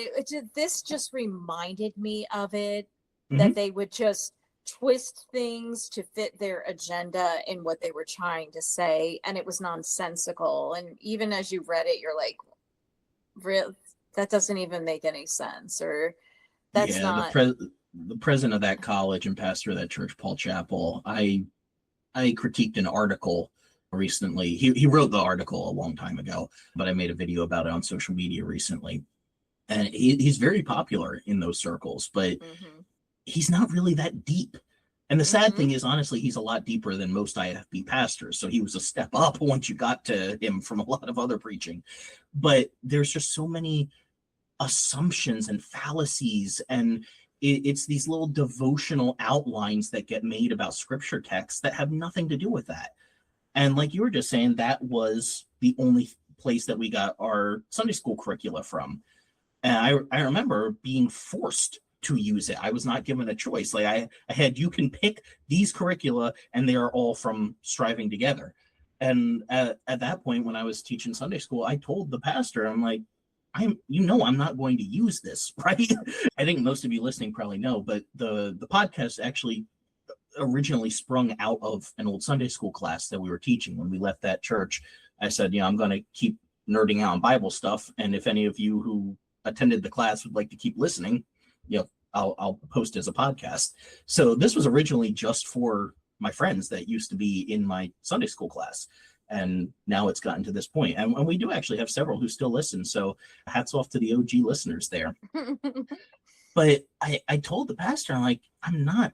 this just reminded me of it, that they would just twist things to fit their agenda in what they were trying to say, and it was nonsensical. And even as you read it, you're like, really? That doesn't even make any sense, or that's not. The president of that college and pastor of that church, Paul Chappell, I critiqued an article recently. He wrote the article a long time ago, but I made a video about it on social media recently. And he's very popular in those circles, but he's not really that deep. And the sad thing is, honestly, he's a lot deeper than most IFB pastors. So he was a step up once you got to him from a lot of other preaching. But there's just so many assumptions and fallacies, and it's these little devotional outlines that get made about scripture texts that have nothing to do with that. And like you were just saying, that was the only place that we got our Sunday school curricula from. And I remember being forced to use it. I was not given a choice. Like I had, you can pick these curricula and they are all from Striving Together. And at that point, when I was teaching Sunday school, I told the pastor, I'm like, I'm not going to use this, right? I think most of you listening probably know, but the podcast actually originally sprung out of an old Sunday school class that we were teaching when we left that church. I said, I'm going to keep nerding out on Bible stuff. And if any of you who attended the class would like to keep listening, I'll post as a podcast. So this was originally just for my friends that used to be in my Sunday school class. And now it's gotten to this point. And we do actually have several who still listen. So hats off to the OG listeners there. But I told the pastor, I'm like, I'm not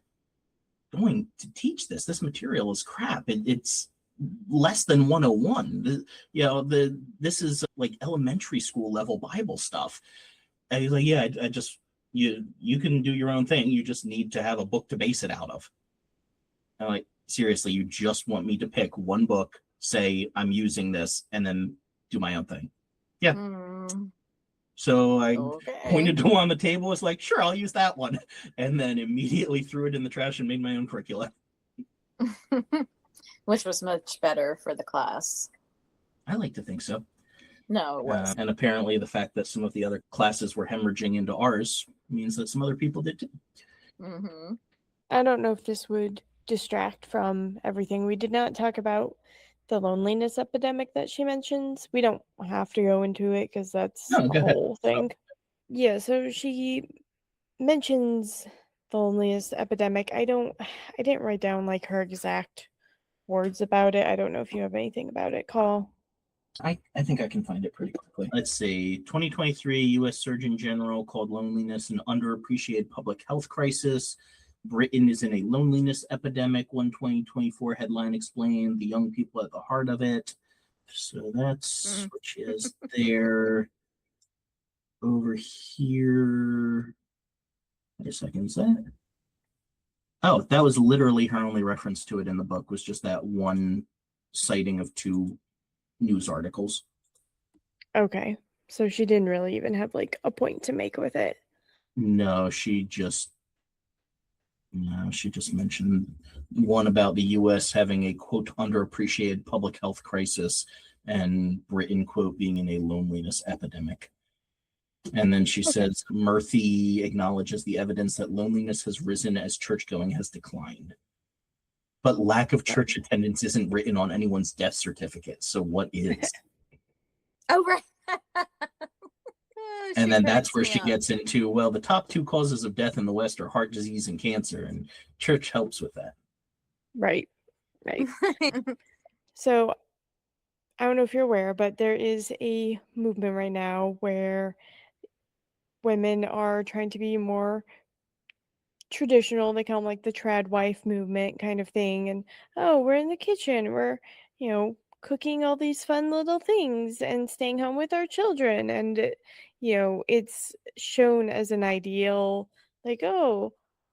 going to teach this. This material is crap. It's less than 101. This is like elementary school level Bible stuff. And he's like, yeah, I just, you can do your own thing. You just need to have a book to base it out of. I'm like, seriously, you just want me to pick one book, say I'm using this, and then do my own thing? Yeah. So I pointed to one on the table. It's like, sure, I'll use that one. And then immediately threw it in the trash and made my own curricula. Which was much better for the class. I like to think so. No, it wasn't. And apparently the fact that some of the other classes were hemorrhaging into ours means that some other people did too. Mm-hmm. I don't know if this would distract from everything. We did not talk about the loneliness epidemic that she mentions. We don't have to go into it because that's a whole thing. Yeah, so she mentions the loneliness epidemic. I didn't write down like her exact words about it. I don't know if you have anything about it, Call. I think I can find it pretty quickly. Let's see. 2023 U.S. Surgeon General called loneliness an underappreciated public health crisis. Britain is in a loneliness epidemic. One 2024 headline explained the young people at the heart of it. So that's which is there. Over here. Wait a second, is that? Oh, that was literally her only reference to it in the book, was just that one citing of two news articles. Okay, so she didn't really even have like a point to make with it. No, she just mentioned one about the U.S. having a quote underappreciated public health crisis and Britain quote being in a loneliness epidemic. And then she says Murphy acknowledges the evidence that loneliness has risen as churchgoing has declined. But lack of church attendance isn't written on anyone's death certificate. So what is? Oh, right. And then that's where she gets into, well, the top two causes of death in the West are heart disease and cancer, and church helps with that. Right. So I don't know if you're aware, but there is a movement right now where women are trying to be more traditional. They call them like the trad wife movement kind of thing. And, we're in the kitchen. We're, cooking all these fun little things and staying home with our children. And, it's shown as an ideal, like, oh,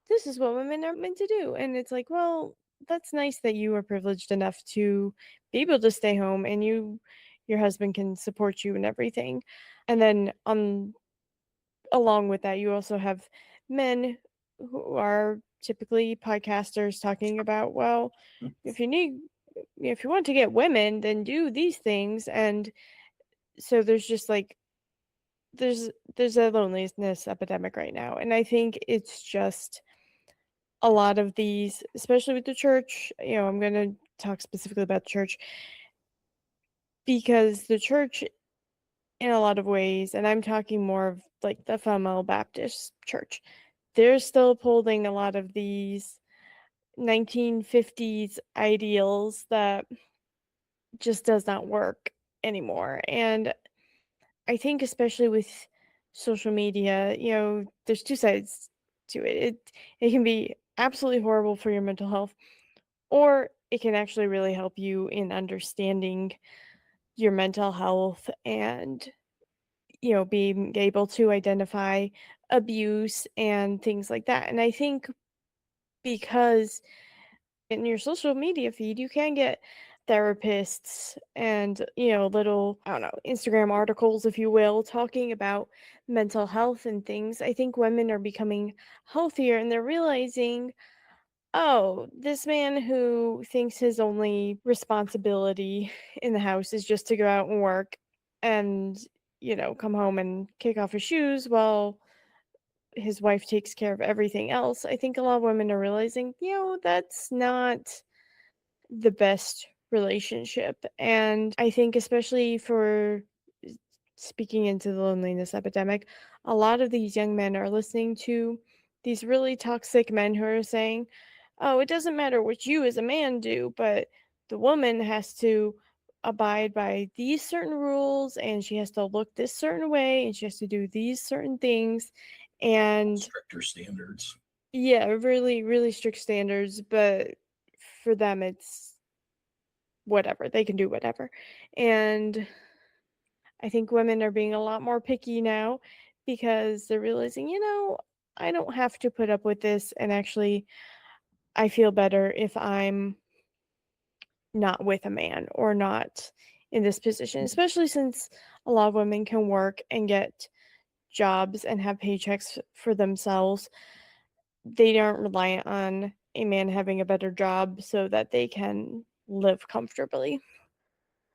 this is what women are meant to do. And it's like, well, that's nice that you are privileged enough to be able to stay home and your husband can support you and everything. And then along with that, you also have men who are typically podcasters talking about, well, if you want to get women, then do these things. And so there's just like there's a loneliness epidemic right now. And I think it's just a lot of these, especially with the church, I'm going to talk specifically about the church, because the church in a lot of ways, and I'm talking more of like the fundamental Baptist church, they're still upholding a lot of these 1950s ideals that just does not work anymore. And I think especially with social media, there's two sides to it. It can be absolutely horrible for your mental health, or it can actually really help you in understanding your mental health and being able to identify abuse and things like that. And I think because in your social media feed, you can get therapists and, little, I don't know, Instagram articles, if you will, talking about mental health and things. I think women are becoming healthier and they're realizing, oh, this man who thinks his only responsibility in the house is just to go out and work and, come home and kick off his shoes while his wife takes care of everything else. I think a lot of women are realizing, that's not the best relationship. And I think, especially for speaking into the loneliness epidemic, a lot of these young men are listening to these really toxic men who are saying, oh, it doesn't matter what you as a man do, but the woman has to abide by these certain rules and she has to look this certain way and she has to do these certain things. And stricter standards. Yeah, really, really strict standards, but for them it's whatever. They can do whatever. And I think women are being a lot more picky now because they're realizing, I don't have to put up with this, and actually I feel better if I'm not with a man or not in this position, especially since a lot of women can work and get jobs and have paychecks for themselves. They aren't reliant on a man having a better job so that they can live comfortably.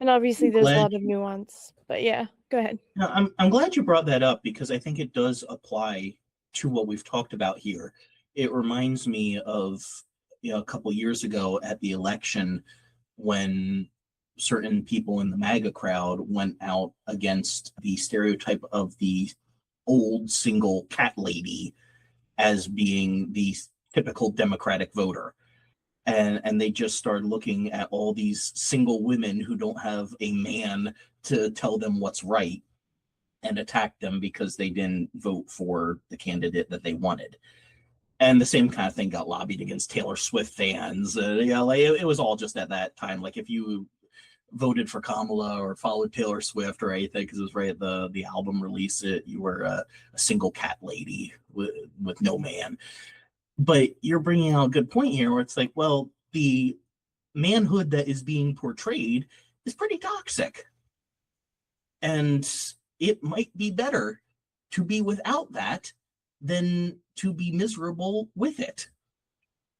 And obviously there's a lot of nuance, but yeah, go ahead. No, I'm glad you brought that up because I think it does apply to what we've talked about here. It reminds me of a couple years ago at the election when certain people in the MAGA crowd went out against the stereotype of the old single cat lady as being the typical Democratic voter. And they just started looking at all these single women who don't have a man to tell them what's right and attack them because they didn't vote for the candidate that they wanted. And the same kind of thing got lobbied against Taylor Swift fans. It was all just at that time. Like if you voted for Kamala or followed Taylor Swift or anything because it was right at the album release, you were a single cat lady with no man. But you're bringing out a good point here where it's like, well, the manhood that is being portrayed is pretty toxic. And it might be better to be without that than to be miserable with it.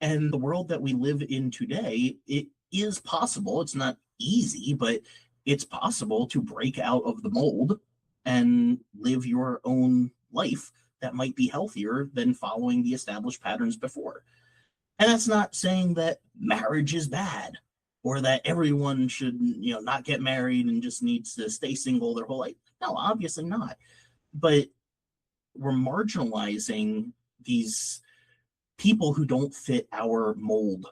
And the world that we live in today, it is possible. It's not easy, but it's possible to break out of the mold and live your own life that might be healthier than following the established patterns before. And that's not saying that marriage is bad or that everyone should, not get married and just needs to stay single their whole life. No, obviously not. But we're marginalizing these people who don't fit our mold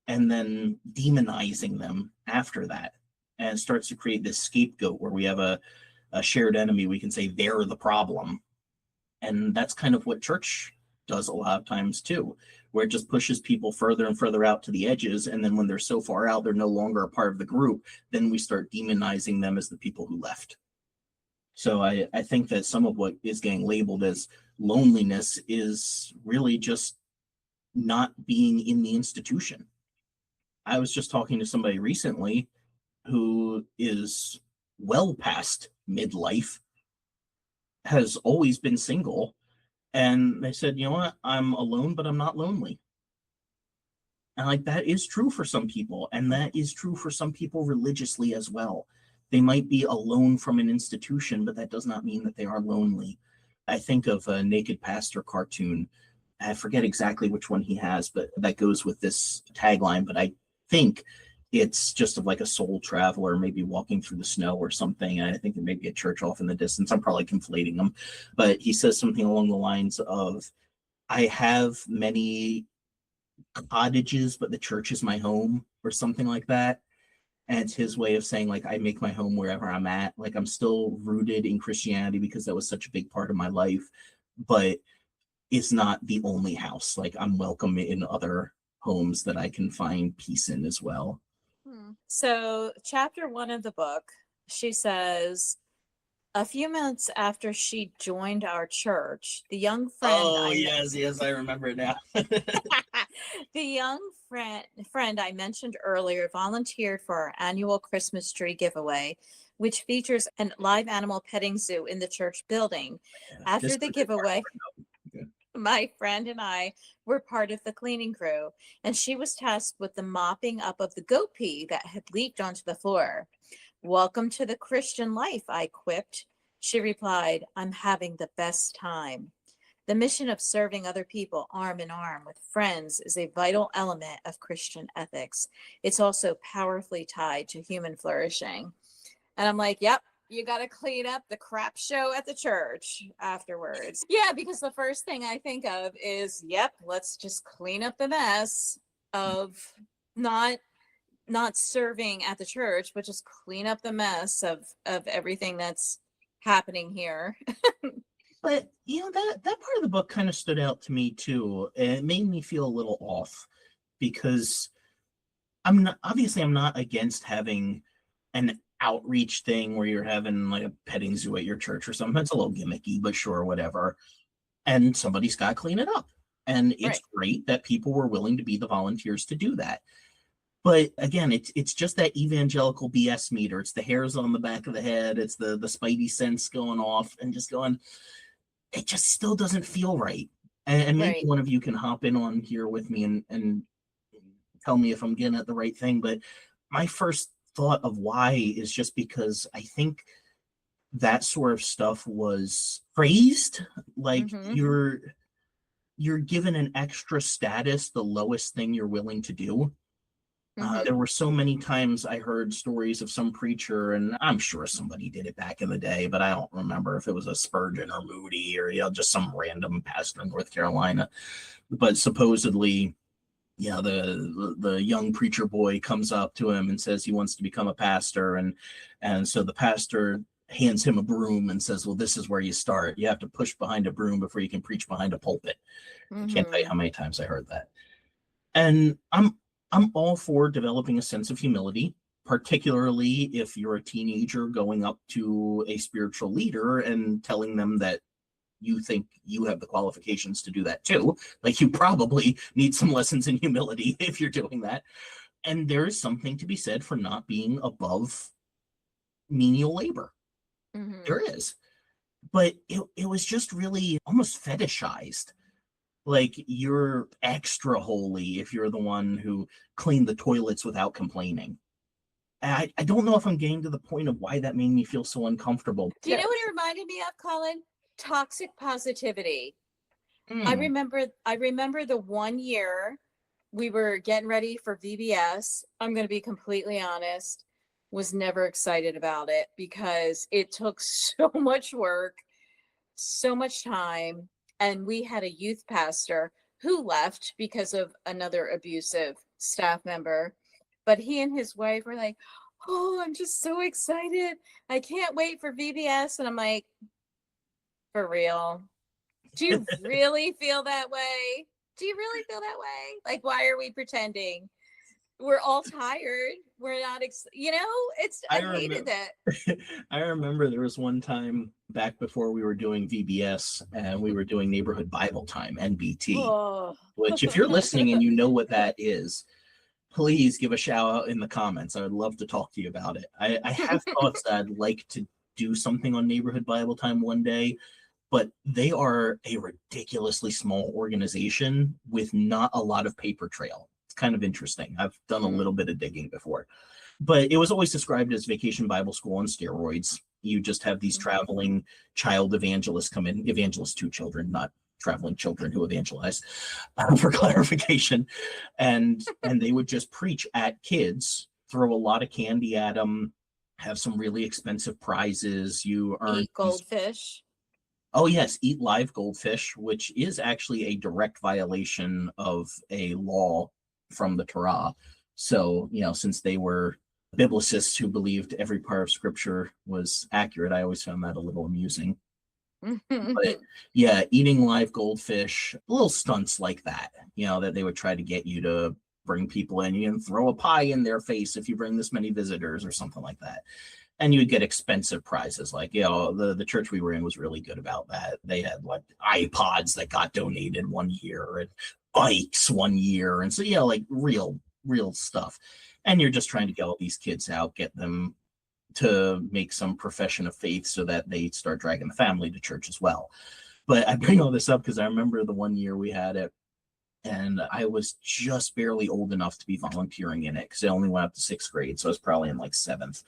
and then demonizing them after that. And it starts to create this scapegoat where we have a shared enemy. We can say they're the problem. And that's kind of what church does a lot of times too, where it just pushes people further and further out to the edges. And then when they're so far out, they're no longer a part of the group, then we start demonizing them as the people who left. So I think that some of what is getting labeled as loneliness is really just not being in the institution. I was just talking to somebody recently who is well past midlife, has always been single, and they said, you know what, I'm alone, but I'm not lonely. And like that is true for some people, and that is true for some people religiously as well. They might be alone from an institution, but that does not mean that they are lonely. I think of a Naked Pastor cartoon. I forget exactly which one he has, but that goes with this tagline. But I think it's just of like a soul traveler, maybe walking through the snow or something. And I think there may be a church off in the distance. I'm probably conflating them. But he says something along the lines of, I have many cottages, but the church is my home, or something like that. And it's his way of saying, like, I make my home wherever I'm at. Like, I'm still rooted in Christianity because that was such a big part of my life. But it's not the only house. Like, I'm welcome in other homes that I can find peace in as well. So chapter 1 of the book, she says, a few months after she joined our church, the young friend Oh, yes, I remember it now. the young friend I mentioned earlier volunteered for our annual Christmas tree giveaway, which features a live animal petting zoo in the church building. After the giveaway, my friend and I were part of the cleaning crew, and she was tasked with the mopping up of the goat pee that had leaked onto the floor. "Welcome to the Christian life," I quipped. She replied, "I'm having the best time." The mission of serving other people arm in arm with friends is a vital element of Christian ethics. It's also powerfully tied to human flourishing. And I'm like, yep, you got to clean up the crap show at the church afterwards. Yeah, because the first thing I think of is, yep, let's just clean up the mess of not serving at the church, but just clean up the mess of everything that's happening here. But that part of the book kind of stood out to me too. It made me feel a little off because I'm not against having an outreach thing where you're having like a petting zoo at your church or something. That's a little gimmicky, but sure, whatever. And somebody's got to clean it up. And it's Right. great that people were willing to be the volunteers to do that. But again, it's just that evangelical BS meter. It's the hairs on the back of the head. It's the spidey sense going off and just going, it just still doesn't feel right. And maybe Right. one of you can hop in on here with me and tell me if I'm getting at the right thing. But my first thought of why is just because I think that sort of stuff was praised. Like you're given an extra status, the lowest thing you're willing to do. There were so many times I heard stories of some preacher, and I'm sure somebody did it back in the day, but I don't remember if it was a Spurgeon or Moody or just some random pastor in North Carolina. But supposedly, the young preacher boy comes up to him and says he wants to become a pastor, and so the pastor hands him a broom and says, "Well, this is where you start. You have to push behind a broom before you can preach behind a pulpit." I can't tell you how many times I heard that. And I'm all for developing a sense of humility, particularly if you're a teenager going up to a spiritual leader and telling them that you think you have the qualifications to do that too. Like you probably need some lessons in humility if you're doing that. And there is something to be said for not being above menial labor. There is. But it was just really almost fetishized. Like you're extra holy if you're the one who cleaned the toilets without complaining. I don't know if I'm getting to the point of why that made me feel so uncomfortable. Do you know what it reminded me of, Colin? Toxic positivity. I remember the one year we were getting ready for VBS. I'm going to be completely honest, was never excited about it because it took so much work, so much time. And we had a youth pastor who left because of another abusive staff member. But he and his wife were like, "Oh, I'm just so excited. I can't wait for VBS." And I'm like, for real? Do you really feel that way? Do you really feel that way? Like, why are we pretending? We're all tired. We're not, I hated that. I remember there was one time back before we were doing VBS and we were doing Neighborhood Bible Time, NBT, which if you're listening and you know what that is, please give a shout out in the comments. I would love to talk to you about it. I have thoughts that I'd like to do something on Neighborhood Bible Time one day, but they are a ridiculously small organization with not a lot of paper trail. It's kind of interesting. I've done a little bit of digging before, but it was always described as Vacation Bible School on steroids. You just have these traveling child evangelists come in, evangelists to children, not traveling children who evangelize, for clarification. And they would just preach at kids, throw a lot of candy at them, have some really expensive prizes. You earn Eat goldfish. Oh, yes, eat live goldfish, which is actually a direct violation of a law from the Torah. So, since they were biblicists who believed every part of scripture was accurate, I always found that a little amusing. But yeah, eating live goldfish, little stunts like that, that they would try to get you to bring people in. You can throw a pie in their face if you bring this many visitors or something like that. And you would get expensive prizes. Like, the church we were in was really good about that. They had like iPods that got donated one year and bikes one year. And so, like real stuff. And you're just trying to get all these kids out, get them to make some profession of faith so that they start dragging the family to church as well. But I bring all this up because I remember the one year we had it, and I was just barely old enough to be volunteering in it because I only went up to 6th grade. So I was probably in like 7th.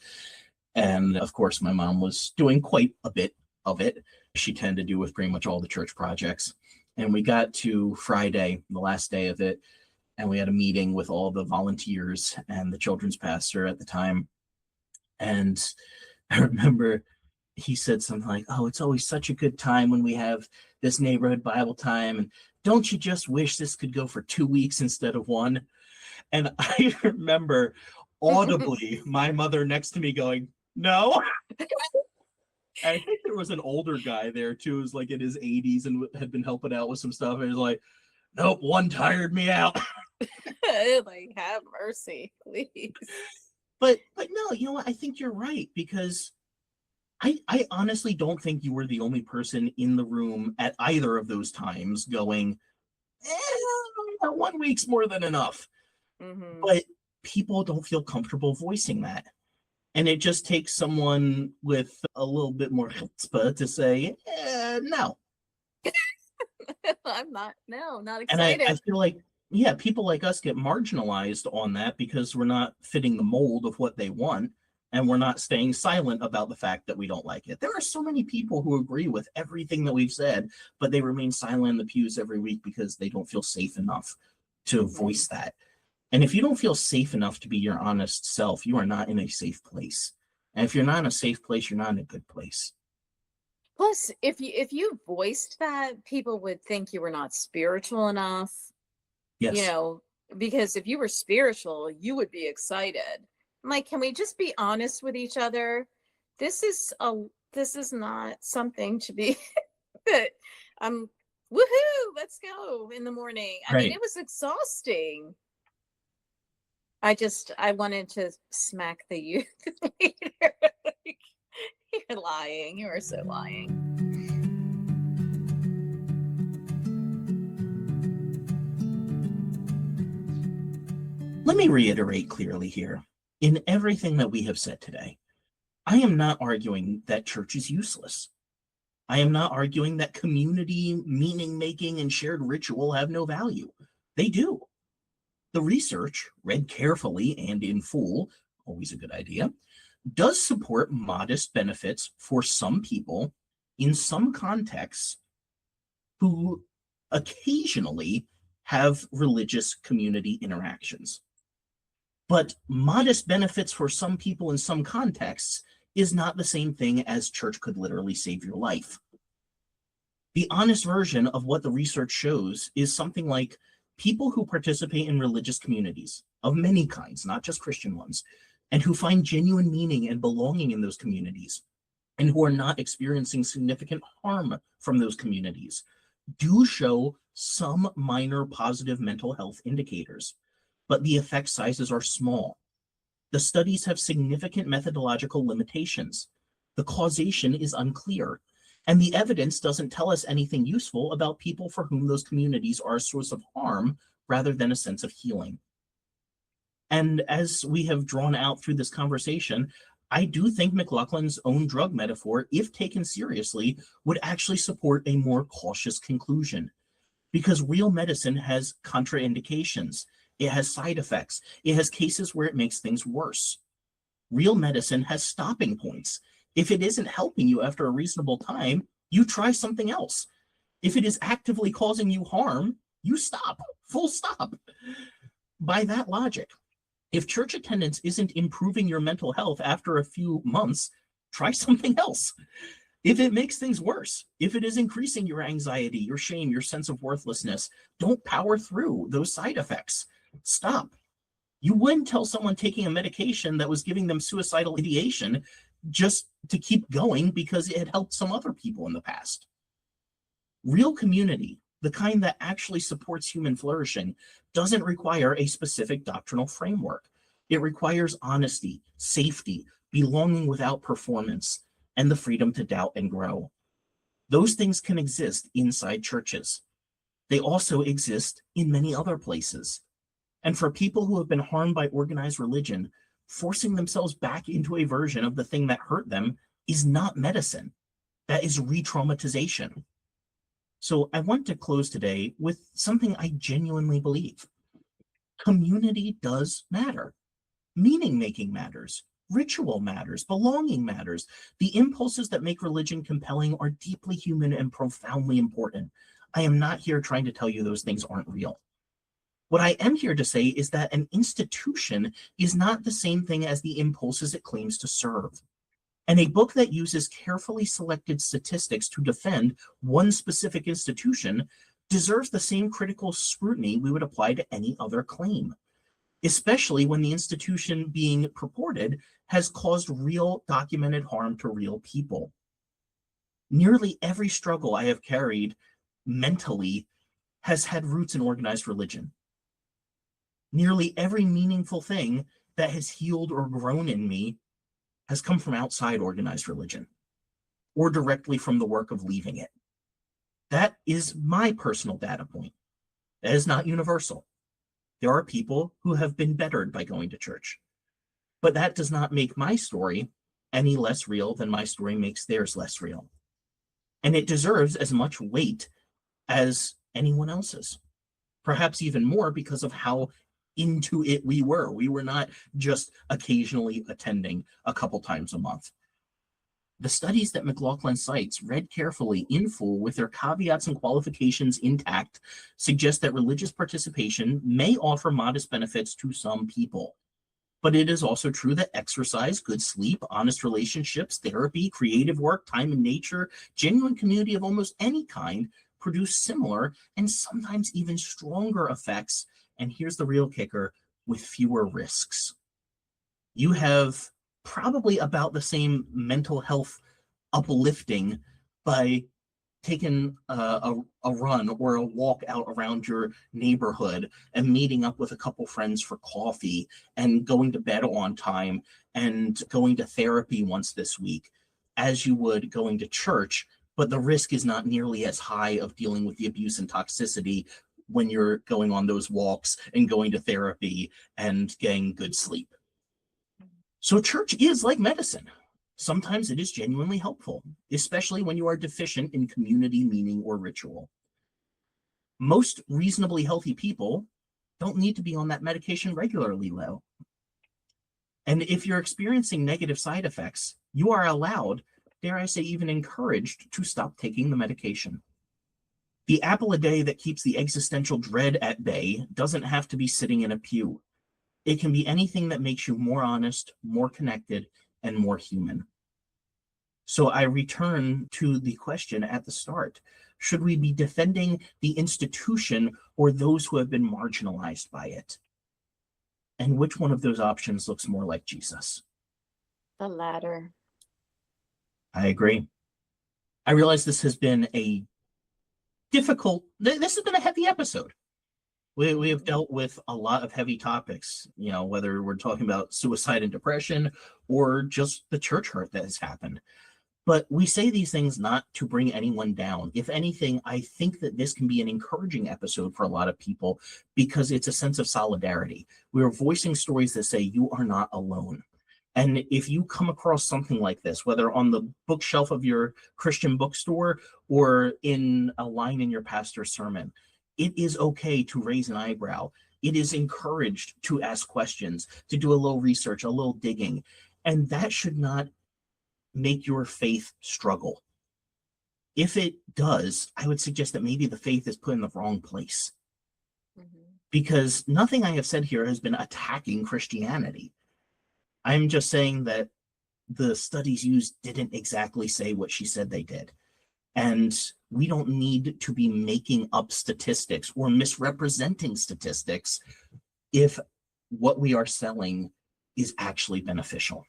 And of course, my mom was doing quite a bit of it. She tended to do with pretty much all the church projects. And we got to Friday, the last day of it, and we had a meeting with all the volunteers and the children's pastor at the time. And I remember he said something like, "Oh, it's always such a good time when we have this neighborhood Bible time. And don't you just wish this could go for 2 weeks instead of 1?" And I remember audibly my mother next to me going, "No." I think there was an older guy there too, who was like in his 80s and had been helping out with some stuff. And he was like, "Nope, 1 tired me out." Like, have mercy, please. But no, you know what? I think you're right, because I honestly don't think you were the only person in the room at either of those times going, 1 week's more than enough. Mm-hmm. But people don't feel comfortable voicing that. And it just takes someone with a little bit more chutzpah to say, no. I'm not excited. And I feel like, people like us get marginalized on that because we're not fitting the mold of what they want, and we're not staying silent about the fact that we don't like it. There are so many people who agree with everything that we've said, but they remain silent in the pews every week because they don't feel safe enough to voice that. And if you don't feel safe enough to be your honest self, you are not in a safe place. And if you're not in a safe place, you're not in a good place. Plus, if you voiced that, people would think you were not spiritual enough. Yes. Because if you were spiritual, you would be excited. I'm like, can we just be honest with each other? This is not something to be that I'm woohoo, let's go in the morning. I mean, it was exhausting. I wanted to smack the youth leader. You're lying. You are so lying. Let me reiterate clearly here. In everything that we have said today, I am not arguing that church is useless. I am not arguing that community, meaning-making, and shared ritual have no value. They do. The research, read carefully and in full, always a good idea, does support modest benefits for some people in some contexts who occasionally have religious community interactions. But modest benefits for some people in some contexts is not the same thing as church could literally save your life. The honest version of what the research shows is something like people who participate in religious communities of many kinds, not just Christian ones, and who find genuine meaning and belonging in those communities, and who are not experiencing significant harm from those communities, do show some minor positive mental health indicators, but the effect sizes are small. The studies have significant methodological limitations. The causation is unclear, and the evidence doesn't tell us anything useful about people for whom those communities are a source of harm rather than a sense of healing. And as we have drawn out through this conversation, I do think McLaughlin's own drug metaphor, if taken seriously, would actually support a more cautious conclusion. Because real medicine has contraindications. It has side effects. It has cases where it makes things worse. Real medicine has stopping points. If it isn't helping you after a reasonable time, you try something else. If it is actively causing you harm, you stop. Full stop. By that logic, if church attendance isn't improving your mental health after a few months, try something else. If it makes things worse, if it is increasing your anxiety, your shame, your sense of worthlessness, don't power through those side effects. Stop. You wouldn't tell someone taking a medication that was giving them suicidal ideation just to keep going because it had helped some other people in the past. Real community, the kind that actually supports human flourishing, doesn't require a specific doctrinal framework. It requires honesty, safety, belonging without performance, and the freedom to doubt and grow. Those things can exist inside churches. They also exist in many other places. And for people who have been harmed by organized religion, forcing themselves back into a version of the thing that hurt them is not medicine. That is re-traumatization. So I want to close today with something I genuinely believe. Community does matter. Meaning making matters. Ritual matters. Belonging matters. The impulses that make religion compelling are deeply human and profoundly important. I am not here trying to tell you those things aren't real. What I am here to say is that an institution is not the same thing as the impulses it claims to serve. And a book that uses carefully selected statistics to defend one specific institution deserves the same critical scrutiny we would apply to any other claim, especially when the institution being purported has caused real documented harm to real people. Nearly every struggle I have carried mentally has had roots in organized religion. Nearly every meaningful thing that has healed or grown in me has come from outside organized religion or directly from the work of leaving it. That is my personal data point. That is not universal. There are people who have been bettered by going to church, but that does not make my story any less real than my story makes theirs less real. And it deserves as much weight as anyone else's, perhaps even more because of how into it we were. We were not just occasionally attending a couple times a month. The studies that McLaughlin cites, read carefully in full with their caveats and qualifications intact, suggest that religious participation may offer modest benefits to some people. But it is also true that exercise, good sleep, honest relationships, therapy, creative work, time in nature, genuine community of almost any kind produce similar and sometimes even stronger effects. And here's the real kicker, with fewer risks. You have probably about the same mental health uplifting by taking a run or a walk out around your neighborhood and meeting up with a couple friends for coffee and going to bed on time and going to therapy once this week as you would going to church, but the risk is not nearly as high of dealing with the abuse and toxicity when you're going on those walks and going to therapy and getting good sleep. So church is like medicine. Sometimes it is genuinely helpful, especially when you are deficient in community, meaning, or ritual. Most reasonably healthy people don't need to be on that medication regularly, though. And if you're experiencing negative side effects, you are allowed, dare I say even encouraged, to stop taking the medication. The apple a day that keeps the existential dread at bay doesn't have to be sitting in a pew. It can be anything that makes you more honest, more connected, and more human. So I return to the question at the start. Should we be defending the institution or those who have been marginalized by it? And which one of those options looks more like Jesus? The latter. I agree. I realize this has been a this has been a heavy episode. We have dealt with a lot of heavy topics, whether we're talking about suicide and depression or just the church hurt that has happened. But we say these things not to bring anyone down. If anything, I think that this can be an encouraging episode for a lot of people because it's a sense of solidarity. We are voicing stories that say you are not alone. And if you come across something like this, whether on the bookshelf of your Christian bookstore or in a line in your pastor's sermon, it is okay to raise an eyebrow. It is encouraged to ask questions, to do a little research, a little digging. And that should not make your faith struggle. If it does, I would suggest that maybe the faith is put in the wrong place. Because nothing I have said here has been attacking Christianity. I'm just saying that the studies used didn't exactly say what she said they did. And we don't need to be making up statistics or misrepresenting statistics if what we are selling is actually beneficial.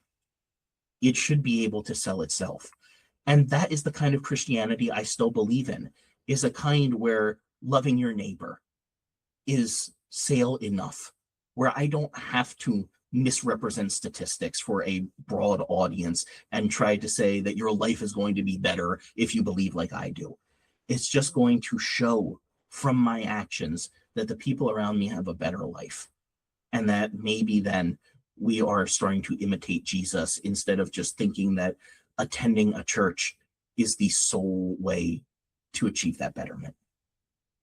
It should be able to sell itself. And that is the kind of Christianity I still believe in, is a kind where loving your neighbor is sale enough, where I don't have to misrepresent statistics for a broad audience and try to say that your life is going to be better if you believe like I do. It's just going to show from my actions that the people around me have a better life, and that maybe then we are starting to imitate Jesus instead of just thinking that attending a church is the sole way to achieve that betterment.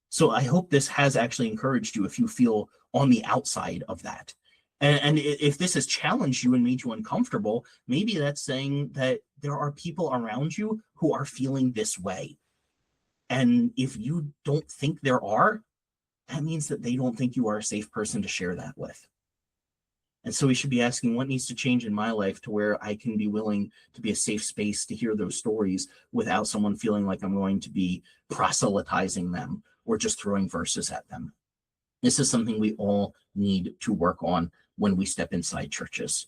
So I hope this has actually encouraged you if you feel on the outside of that. And if this has challenged you and made you uncomfortable, maybe that's saying that there are people around you who are feeling this way. And if you don't think there are, that means that they don't think you are a safe person to share that with. And so we should be asking, what needs to change in my life to where I can be willing to be a safe space to hear those stories without someone feeling like I'm going to be proselytizing them or just throwing verses at them. This is something we all need to work on when we step inside churches.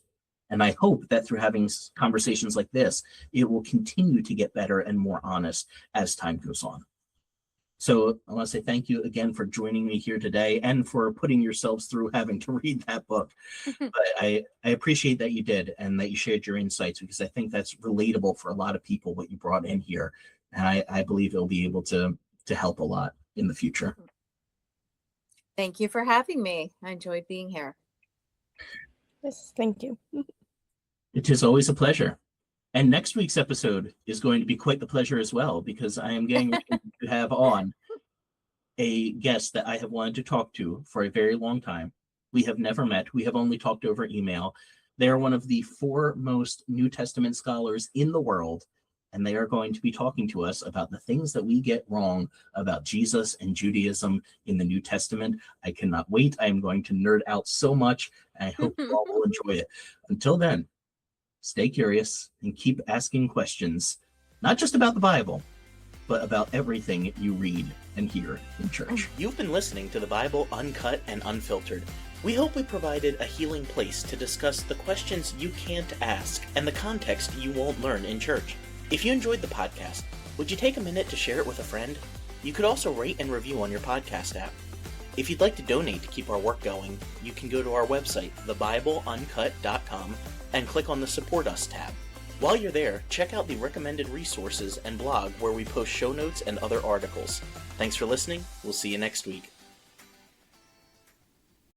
And I hope that through having conversations like this, it will continue to get better and more honest as time goes on. So I want to say thank you again for joining me here today and for putting yourselves through having to read that book. But I appreciate that you did and that you shared your insights, because I think that's relatable for a lot of people, what you brought in here. And I believe it'll be able to help a lot in the future. Thank you for having me. I enjoyed being here. Yes, thank you. It is always a pleasure. And next week's episode is going to be quite the pleasure as well, because I am getting to have on a guest that I have wanted to talk to for a very long time. We have never met. We have only talked over email. They are one of the foremost New Testament scholars in the world, and they are going to be talking to us about the things that we get wrong about Jesus and Judaism in the New Testament. I cannot wait. I am going to nerd out so much. I hope you all will enjoy it. Until then, stay curious and keep asking questions, not just about the Bible, but about everything you read and hear in church. You've been listening to the Bible Uncut and Unfiltered. We hope we provided a healing place to discuss the questions you can't ask and the context you won't learn in church. If you enjoyed the podcast, would you take a minute to share it with a friend? You could also rate and review on your podcast app. If you'd like to donate to keep our work going, you can go to our website, thebibleuncut.com, and click on the Support Us tab. While you're there, check out the recommended resources and blog where we post show notes and other articles. Thanks for listening. We'll see you next week.